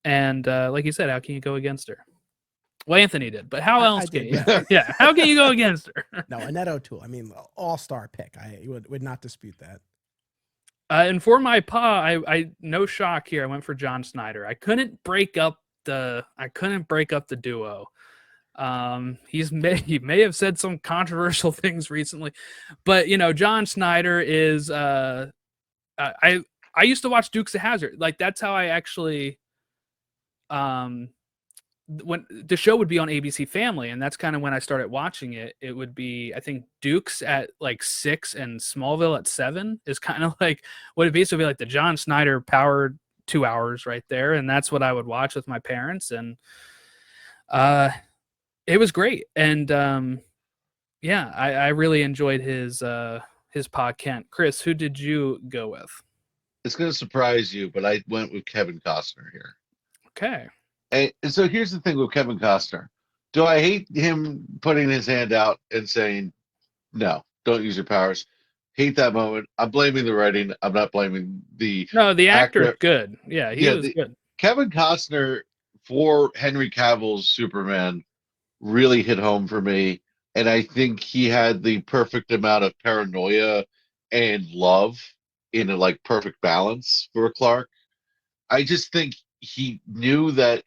And like you said, how can you go against her? Well, Anthony did, but how else I can did, you? yeah. Yeah, how can you go against her? No, Annette O'Toole. I mean, all-star pick. I would not dispute that. And for my Pa, I no shock here. I went for John Snyder. I couldn't break up the duo. He may have said some controversial things recently, but John Snyder is I used to watch Dukes of Hazzard. Like that's how I actually when the show would be on ABC Family, and that's kind of when I started watching it. It would be, I think, Dukes at like 6 and Smallville at 7 is kind of like what it basically be like the John Snyder powered 2 hours right there, and that's what I would watch with my parents, and it was great. And yeah, I really enjoyed his Pa Kent. Chris, who did you go with? It's going to surprise you, but I went with Kevin Costner here. Okay. And so here's the thing with Kevin Costner. Do I hate him putting his hand out and saying, no, don't use your powers? Hate that moment. I'm blaming the writing. I'm not blaming the No, the actor's actor. good. Yeah, he was good. Kevin Costner for Henry Cavill's Superman really hit home for me. And I think he had the perfect amount of paranoia and love in a like perfect balance for Clark. I just think he knew that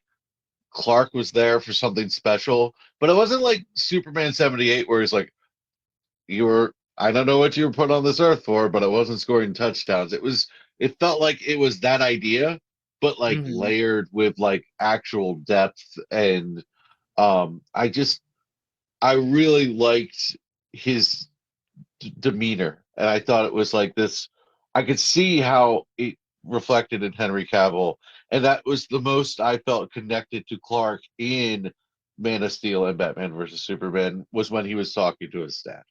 Clark was there for something special, but it wasn't like Superman 78 where he's like, I don't know what you were put on this earth for, but I wasn't scoring touchdowns. It felt like it was that idea, but like layered with like actual depth. And I really liked his demeanor. And I thought it was like this, I could see how it reflected in Henry Cavill. And that was the most I felt connected to Clark in Man of Steel and Batman versus Superman was when he was talking to his dad.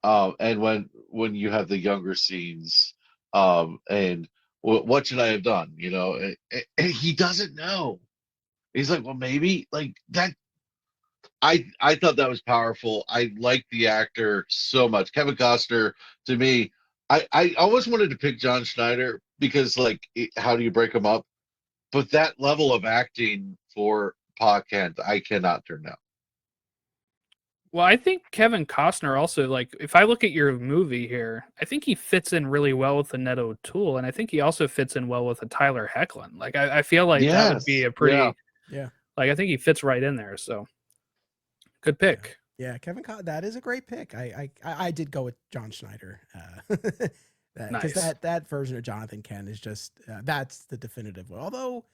And when you have the younger scenes, and what should I have done? You know, and he doesn't know. He's like, well, maybe like that. I thought that was powerful. I like the actor so much. Kevin Costner, to me, I always wanted to pick John Schneider because like, how do you break him up? But that level of acting for Pa Kent, I cannot turn down. Well, I think Kevin Costner also, like, if I look at your movie here, I think he fits in really well with the Ned O'Toole, and I think he also fits in well with a Tyler Hoechlin. Like, I feel like that would be Yes, a pretty, Yeah. like, I think he fits right in there. So, good pick. Yeah, that is a great pick. I did go with John Schneider. Because Nice. that version of Jonathan Kent is just that's the definitive one. Although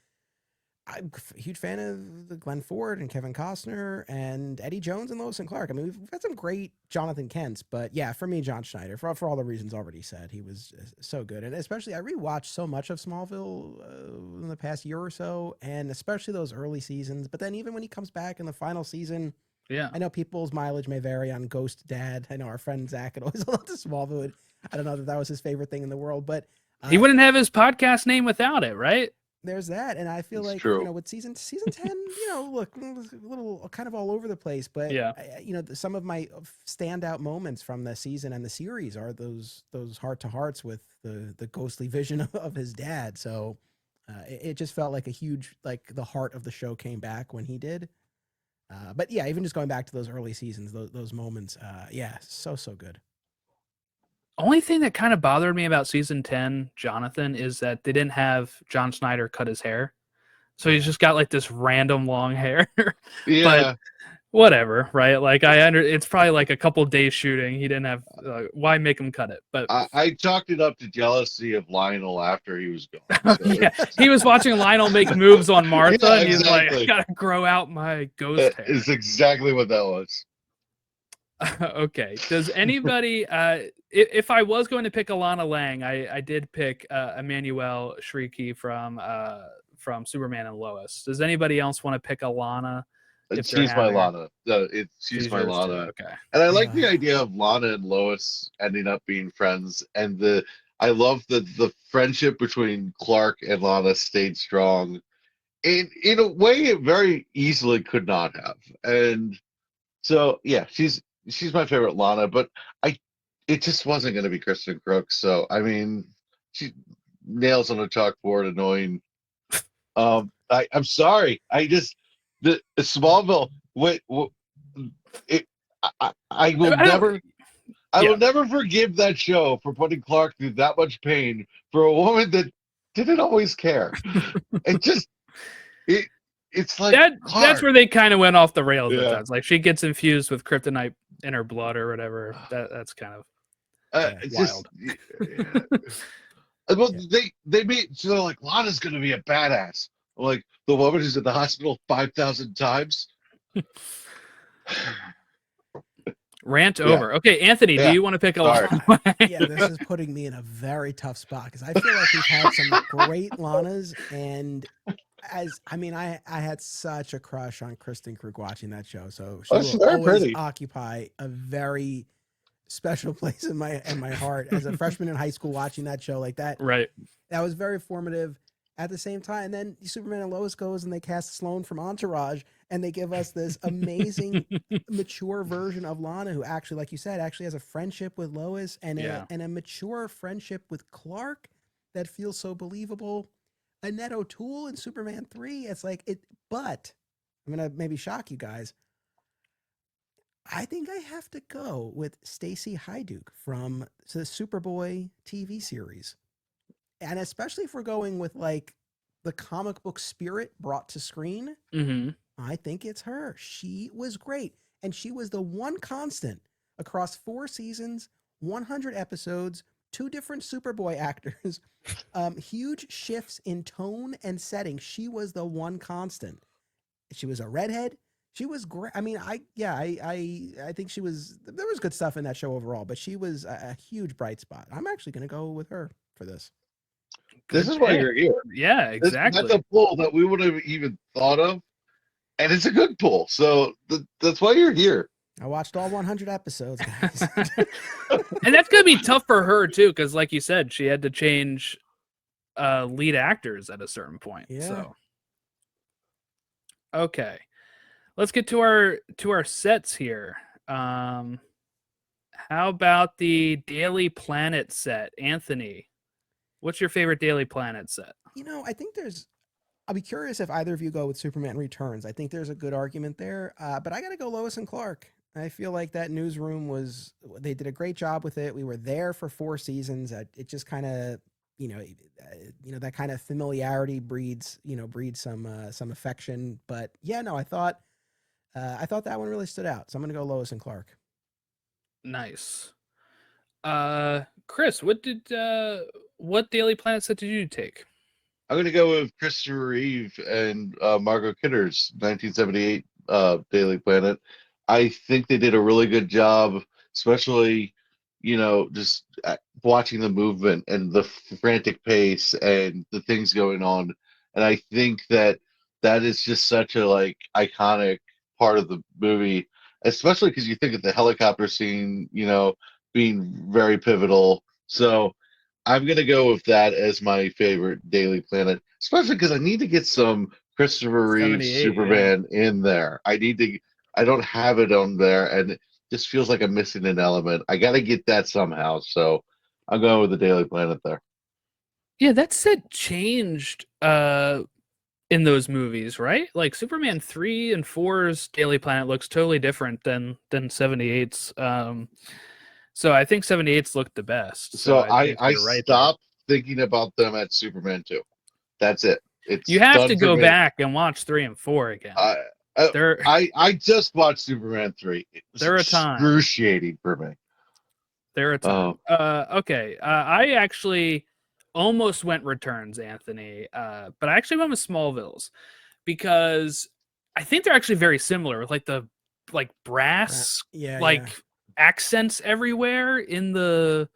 I'm a huge fan of the Glenn Ford and Kevin Costner and Eddie Jones and Lois and Clark. I mean, we've had some great Jonathan Kents, but yeah, for me, John Schneider, for all the reasons already said, he was so good. And especially, I rewatched so much of Smallville in the past year or so, and especially those early seasons. But then even when he comes back in the final season, Yeah. I know people's mileage may vary on Ghost Dad. I know our friend Zach had always loved the Smallville. I don't know that was his favorite thing in the world, but He wouldn't have his podcast name without it, right? there's that. And I feel It's like, true. with season 10, look, it was a little kind of all over the place, but Yeah. some of my standout moments from the season and the series are those heart to hearts with the ghostly vision of his dad. So it just felt like a huge, like the heart of the show came back when he did. But yeah, even just going back to those early seasons, those moments, yeah, so good. Only thing that kind of bothered me about season 10, Jonathan, is that they didn't have John Schneider cut his hair. So he's just got like this random long hair. Yeah. But whatever, right? Like it's probably like a couple days shooting. He didn't have why make him cut it? But I chalked it up to jealousy of Lionel after he was gone. So yeah, he was watching Lionel make moves on Martha, Yeah, and he's like, I exactly. gotta grow out my ghost hair. It's exactly what that was. Okay. Does anybody if I was going to pick Alana Lang, I did pick Emmanuel Shrieky from Superman and Lois. Does anybody else want to pick Alana? If they're She's my having her? Lana. She's my yours too, Lana. okay. And I like the idea of Lana and Lois ending up being friends. And I love the friendship between Clark and Lana stayed strong. In a way it very easily could not have. And so yeah, she's my favorite Lana, but it just wasn't gonna be Kristen Crooks. So I mean, she nails on a chalkboard, annoying. I'm sorry. The Smallville. I will never. I will never forgive that show for putting Clark through that much pain for a woman that didn't always care. It's like that's where they kind of went off the rails at Yeah. times. Like she gets infused with kryptonite in her blood or whatever. That's kind of wild. Well, they made so they're like Lana's gonna be a badass. Like the woman who's in the hospital 5,000 times. Rant over. Okay, Anthony, do you want to pick Alana? Yeah, this is putting me in a very tough spot because I feel like we've had some great Lanas, and I had such a crush on Kristen Krug watching that show, so she will always occupy a very special place in my heart as a freshman in high school watching that show like that. Right. That was very formative. At the same time, then Superman and Lois goes and they cast Sloane from Entourage, and they give us this amazing, mature version of Lana, who actually, like you said, actually has a friendship with Lois and a mature friendship with Clark that feels so believable. Ned O'Toole in Superman 3, it's like it. But I'm gonna maybe shock you guys. I think I have to go with Stacey Hyduke from the Superboy TV series. And especially if we're going with like the comic book spirit brought to screen, I think it's her. She was great. And she was the one constant across 4 seasons, 100 episodes, 2 different Superboy actors, huge shifts in tone and setting. She was the one constant. She was a redhead. She was great. I mean, I think she was, there was good stuff in that show overall, but she was a huge bright spot. I'm actually going to go with her for this. This is why you're here. Yeah, exactly. That's a pull that we would have even thought of. and it's a good pull. So that's why you're here. I watched all 100 episodes, guys. And that's gonna be tough for her too, because like you said, she had to change lead actors at a certain point. Yeah. So okay, let's get to our sets here. How about the Daily Planet set, Anthony? What's your favorite Daily Planet set? I think I'll be curious if either of you go with Superman Returns. I think there's a good argument there, but I got to go Lois and Clark. I feel like that newsroom they did a great job with it. We were there for 4 seasons. It just kind of, that kind of familiarity breeds some affection. But yeah, no, I thought that one really stood out. So I'm going to go Lois and Clark. Nice. Chris, what Daily Planet set did you take? I'm going to go with Christopher Reeve and Margot Kidder's 1978 Daily Planet. I think they did a really good job, especially, just watching the movement and the frantic pace and the things going on. And I think that is just such a iconic part of the movie, especially because you think of the helicopter scene, being very pivotal. So I'm going to go with that as my favorite Daily Planet, especially because I need to get some Christopher Reeve 78, Superman in there. I don't have it on there, and it just feels like I'm missing an element. I got to get that somehow. So I'm going with the Daily Planet there. Yeah, that set changed in those movies, right? Like Superman 3 and 4's Daily Planet looks totally different than 78's. So I think 78's looked the best. So I I you're right stopped thinking about them at Superman 2. That's it. It's you have done to for go me. back and watch 3 and 4 again. I just watched Superman 3. It was They're a time. excruciating for me. They're a time. Okay. I actually almost went Returns, Anthony, but I actually went with Smallville's because I think they're actually very similar with the brass accents everywhere in the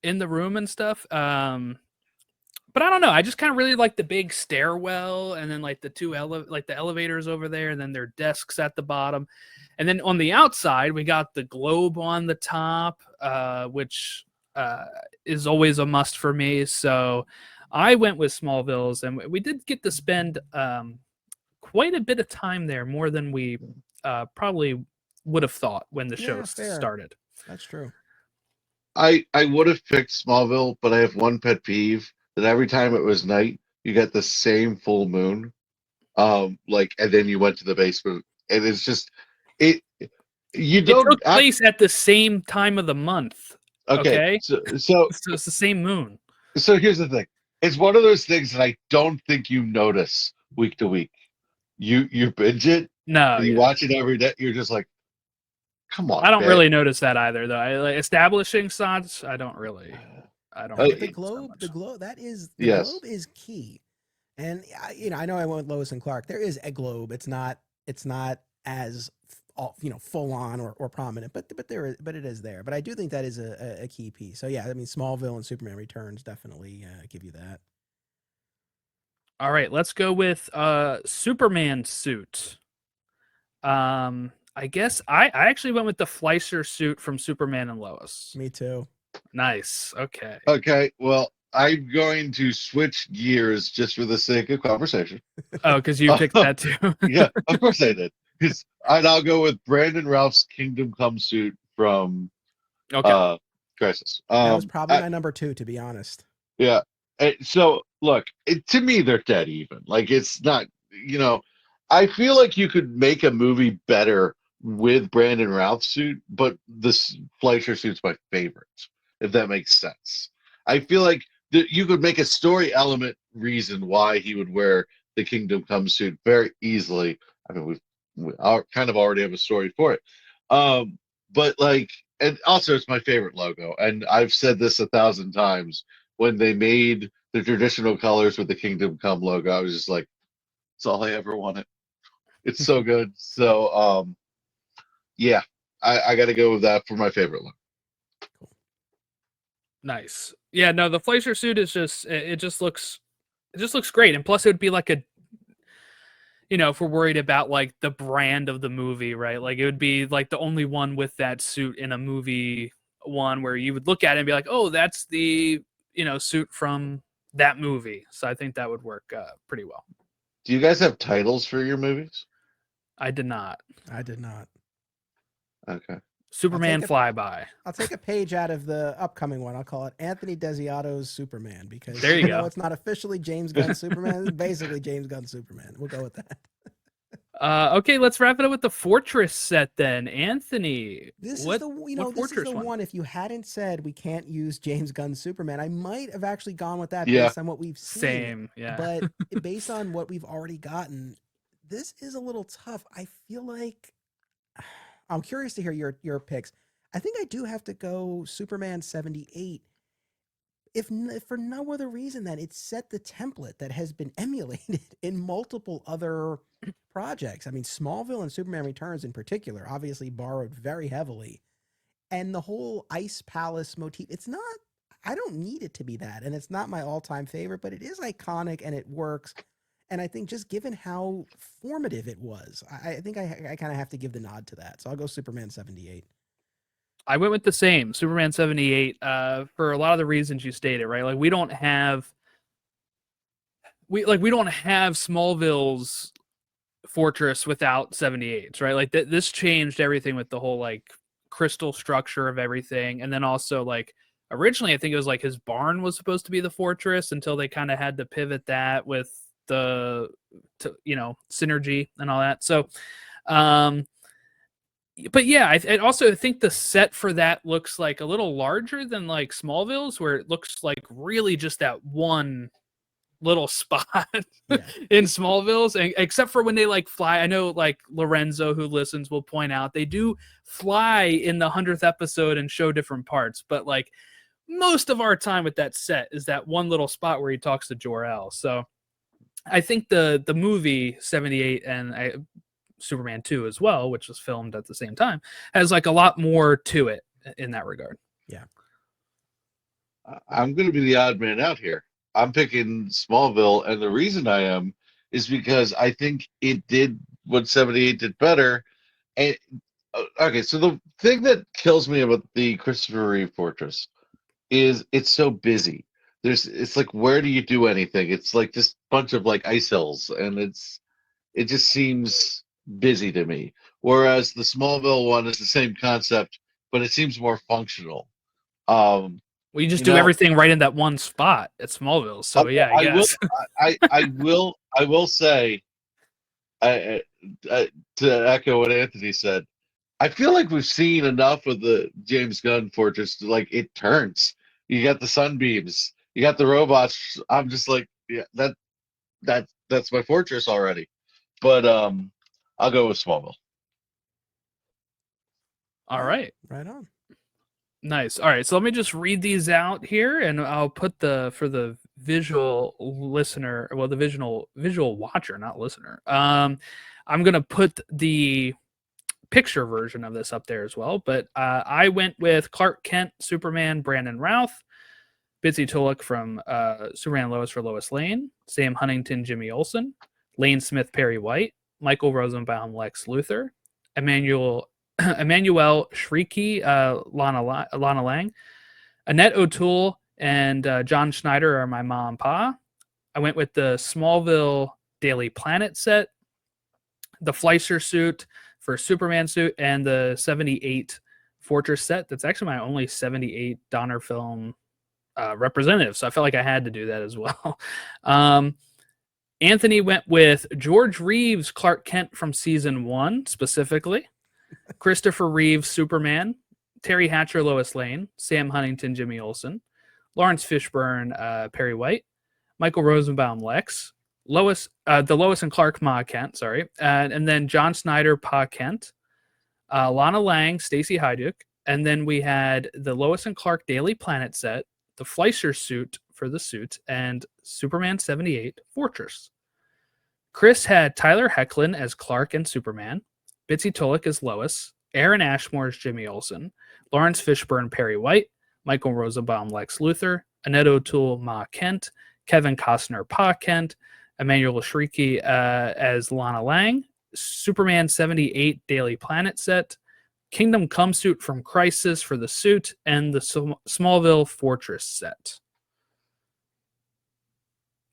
room and stuff. But I don't know. I just kind of really like the big stairwell, and then the two the elevators over there, and then their desks at the bottom, and then on the outside we got the globe on the top, which is always a must for me. So I went with Smallville's, and we did get to spend quite a bit of time there, more than we probably would have thought when the show started. That's true. I would have picked Smallville, but I have one pet peeve. That every time it was night, you got the same full moon, and then you went to the basement, and it's just it. You don't. It took place at the same time of the month. Okay. So it's the same moon. So here's the thing: it's one of those things that I don't think you notice week to week. You binge it. No, you watch it every day. You're just like, come on. I don't really notice that either, though. Establishing shots. I don't really. The globe that is globe is key, and I know I went Lois and Clark. There is a globe. It's not as full on or prominent, but it is there. But I do think that is a key piece. So yeah, I mean Smallville and Superman Returns definitely give you that. All right, let's go with Superman suit. I guess I actually went with the Fleischer suit from Superman and Lois. Me too. Nice. Okay. Okay. Well, I'm going to switch gears just for the sake of conversation. Oh, because you picked that too. Yeah, of course I did. And I'll go with Brandon Routh's Kingdom Come suit from Crisis. That was probably my number 2, to be honest. Yeah. So look, to me, they're dead even. It's not. I feel like you could make a movie better with Brandon Routh's suit, but this Fleischer suit's my favorite. If that makes sense. I feel like you could make a story element reason why he would wear the Kingdom Come suit very easily. I mean, we kind of already have a story for it. But and also it's my favorite logo. And I've said this 1,000 times. When they made the traditional colors with the Kingdom Come logo, I was just like, it's all I ever wanted. It's so good. So, yeah, I got to go with that for my favorite look. Cool. Nice. Yeah, no, the Fleischer suit is just it just looks great, and plus it would be if we're worried about like the brand of the movie, right? Like it would be like the only one with that suit in a movie one where you would look at it and be like, oh, that's the, suit from that movie. So I think that would work pretty well. Do you guys have titles for your movies? I did not. I did not. Okay. Superman Flyby. I'll take a page out of the upcoming one. I'll call it Anthony Desiato's Superman, because there you go. It's not officially James Gunn's Superman. It's basically James Gunn's Superman. We'll go with that. Okay, let's wrap it up with the Fortress set then. Anthony, this is the one. If you hadn't said we can't use James Gunn's Superman, I might have actually gone with that based on what we've seen. Same, yeah. But based on what we've already gotten, this is a little tough. I feel like I'm curious to hear your picks. I think I do have to go Superman 78. If for no other reason than it set the template that has been emulated in multiple other projects. I mean, Smallville and Superman Returns in particular obviously borrowed very heavily. And the whole Ice Palace motif, I don't need it to be that. And it's not my all-time favorite, but it is iconic and it works. And I think just given how formative it was, I think I kind of have to give the nod to that. So I'll go Superman 78. I went with the same, Superman 78, for a lot of the reasons you stated, right? Like we don't have Smallville's Fortress without 78s, right? Like this changed everything with the whole like crystal structure of everything. And then also like originally I think it was like his barn was supposed to be the fortress until they kind of had to pivot that with the synergy and all that. So but yeah, I also think the set for that looks like a little larger than like Smallville's, where it looks like really just that one little spot in Smallville's, and except for when they like fly. I know like Lorenzo, who listens, will point out they do fly in the 100th episode and show different parts, but like most of our time with that set is that one little spot where he talks to Jor-El. So I think the movie 78 and Superman 2 as well, which was filmed at the same time, has like a lot more to it in that regard. Yeah. I'm going to be the odd man out here. I'm picking Smallville, and the reason I am is because I think it did what 78 did better. And okay, so the thing that kills me about the Christopher Reeve Fortress is it's so busy. It's like, where do you do anything? It's like just a bunch of like ice hills, and it just seems busy to me. Whereas the Smallville one is the same concept, but it seems more functional. Well, you just do everything right in that one spot at Smallville. So okay, yeah, I guess. I will say, to echo what Anthony said, I feel like we've seen enough of the James Gunn Fortress. Like it turns. You got the sunbeams. You got the robots. I'm just like, yeah, that's my fortress already. But I'll go with Smallville. All right. Right on. Nice. All right. So let me just read these out here, and I'll put for the visual listener, well, the visual watcher, not listener. I'm going to put the picture version of this up there as well. But I went with Clark Kent, Superman, Brandon Routh, Bitsy Tulloch from Superman Lois for Lois Lane, Sam Huntington, Jimmy Olsen, Lane Smith, Perry White, Michael Rosenbaum, Lex Luthor, Emmanuel Shrieky, Lana Lang, Annette O'Toole, and John Schneider are my mom and pa. I went with the Smallville Daily Planet set, the Fleischer suit for Superman suit, and the 78 Fortress set. That's actually my only 78 Donner film representative, so I felt like I had to do that as well. Anthony went with George Reeves' Clark Kent from season 1 specifically, Christopher Reeves Superman, Terry Hatcher Lois Lane, Sam Huntington Jimmy Olsen, Lawrence Fishburne Perry White, Michael Rosenbaum Lex, the Lois and Clark Ma Kent, and then John Snyder Pa Kent, Lana Lang Stacy Hajduk, and then we had the Lois and Clark Daily Planet set, the Fleischer suit for the suit, and Superman 78 Fortress. Chris had Tyler Hoechlin as Clark and Superman, Bitsy Tulloch as Lois, Aaron Ashmore as Jimmy Olsen, Lawrence Fishburne Perry White, Michael Rosenbaum Lex Luthor, Annette O'Toole Ma Kent, Kevin Costner Pa Kent, Emmanuel Shrieky as Lana Lang, Superman 78 Daily Planet set, Kingdom Come suit from Crisis for the suit, and the Smallville Fortress set.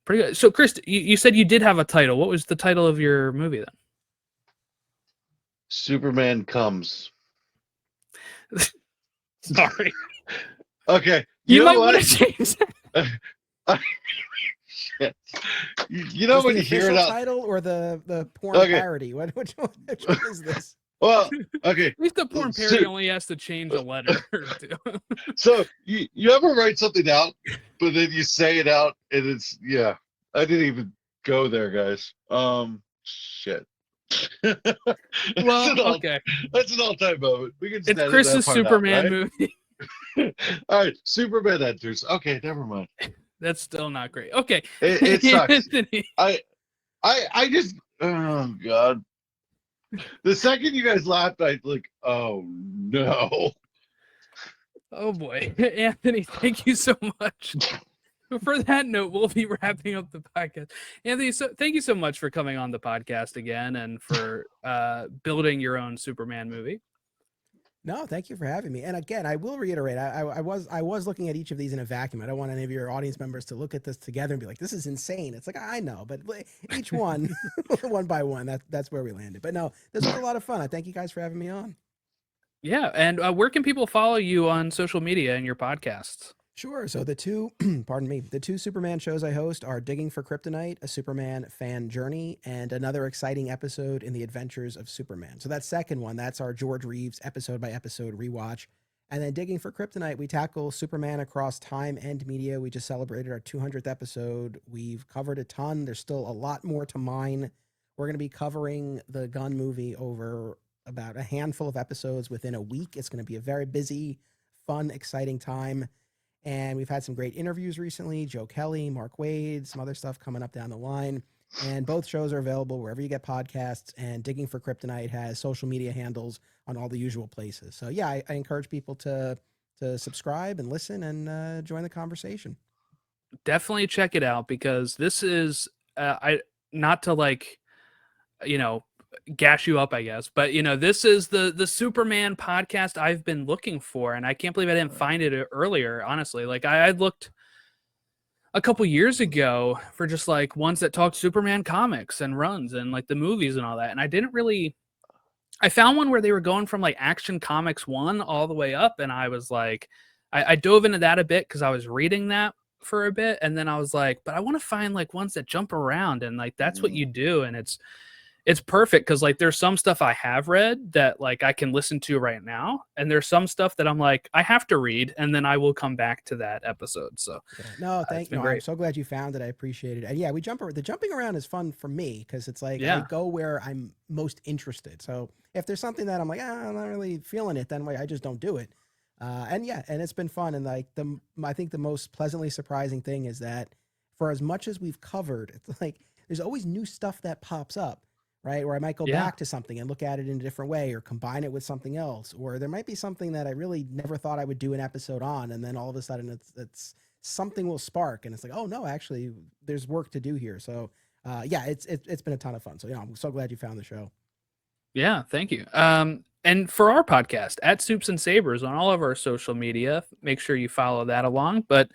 Pretty good. So, Chris, you said you did have a title. What was the title of your movie then? Superman Comes. Sorry. Okay. You might want to change that. Shit. You know when you hear it out. Title or the porn parody? Which one is this? Well, okay. At least the porn parody only has to change a letter or two. So you ever write something out, but then you say it out, and it's I didn't even go there, guys. Shit. Well, okay. That's an all-time moment. We can. It's Chris's Superman out, right? movie. All right, Superman enters. Okay, never mind. That's still not great. Okay, it sucks. Anthony. I just. Oh God. The second you guys laughed, I like, oh no. Oh boy. Anthony, thank you so much. For that note, we'll be wrapping up the podcast. Anthony, thank you so much for coming on the podcast again and for building your own Superman movie. No, thank you for having me. And again, I will reiterate, I was looking at each of these in a vacuum. I don't want any of your audience members to look at this together and be like, this is insane. It's like, I know, but each one, one by one, that's where we landed. But no, this was a lot of fun. I thank you guys for having me on. Yeah. And where can people follow you on social media and your podcasts? Sure. So the two, the two Superman shows I host are Digging for Kryptonite, a Superman fan journey, and another exciting episode in the adventures of Superman. So that second one, that's our George Reeves episode by episode rewatch. And then Digging for Kryptonite, we tackle Superman across time and media. We just celebrated our 200th episode. We've covered a ton. There's still a lot more to mine. We're going to be covering the Gunn movie over about a handful of episodes within a week. It's going to be a very busy, fun, exciting time. And we've had some great interviews recently. Joe Kelly, Mark Waid, some other stuff coming up down the line. And both shows are available wherever you get podcasts. And Digging for Kryptonite has social media handles on all the usual places. So yeah, I encourage people to subscribe and listen and join the conversation. Definitely check it out because this is not to like, gash you up, I guess, but this is the Superman podcast I've been looking for, and I can't believe I didn't find it earlier. Honestly, like I looked a couple years ago for just like ones that talked Superman comics and runs and like the movies and all that, and I found one where they were going from like Action Comics 1 all the way up, and I was like, I dove into that a bit because I was reading that for a bit, and then I was like, but I want to find like ones that jump around, and like that's what you do, and it's perfect because like there's some stuff I have read that like I can listen to right now, and there's some stuff that I'm like I have to read, and then I will come back to that episode. So no, thank you. I'm so glad you found it. I appreciate it. And yeah, the jumping around is fun for me because it's like I go where I'm most interested. So if there's something that I'm like I'm not really feeling it, then I just don't do it. And it's been fun. And like I think the most pleasantly surprising thing is that for as much as we've covered, it's like there's always new stuff that pops up. Right. Or I might go back to something and look at it in a different way or combine it with something else. Or there might be something that I really never thought I would do an episode on. And then all of a sudden it's something will spark and it's like, oh no, actually there's work to do here. So it's been a ton of fun. So I'm so glad you found the show. Yeah, thank you. And for our podcast at Supes and Sabers on all of our social media, make sure you follow that along. But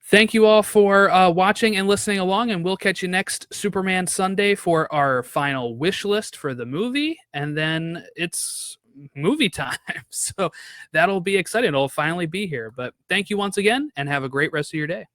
thank you all for watching and listening along, and we'll catch you next Superman Sunday for our final wish list for the movie, and then it's movie time. So that'll be exciting. It'll finally be here. But thank you once again, and have a great rest of your day.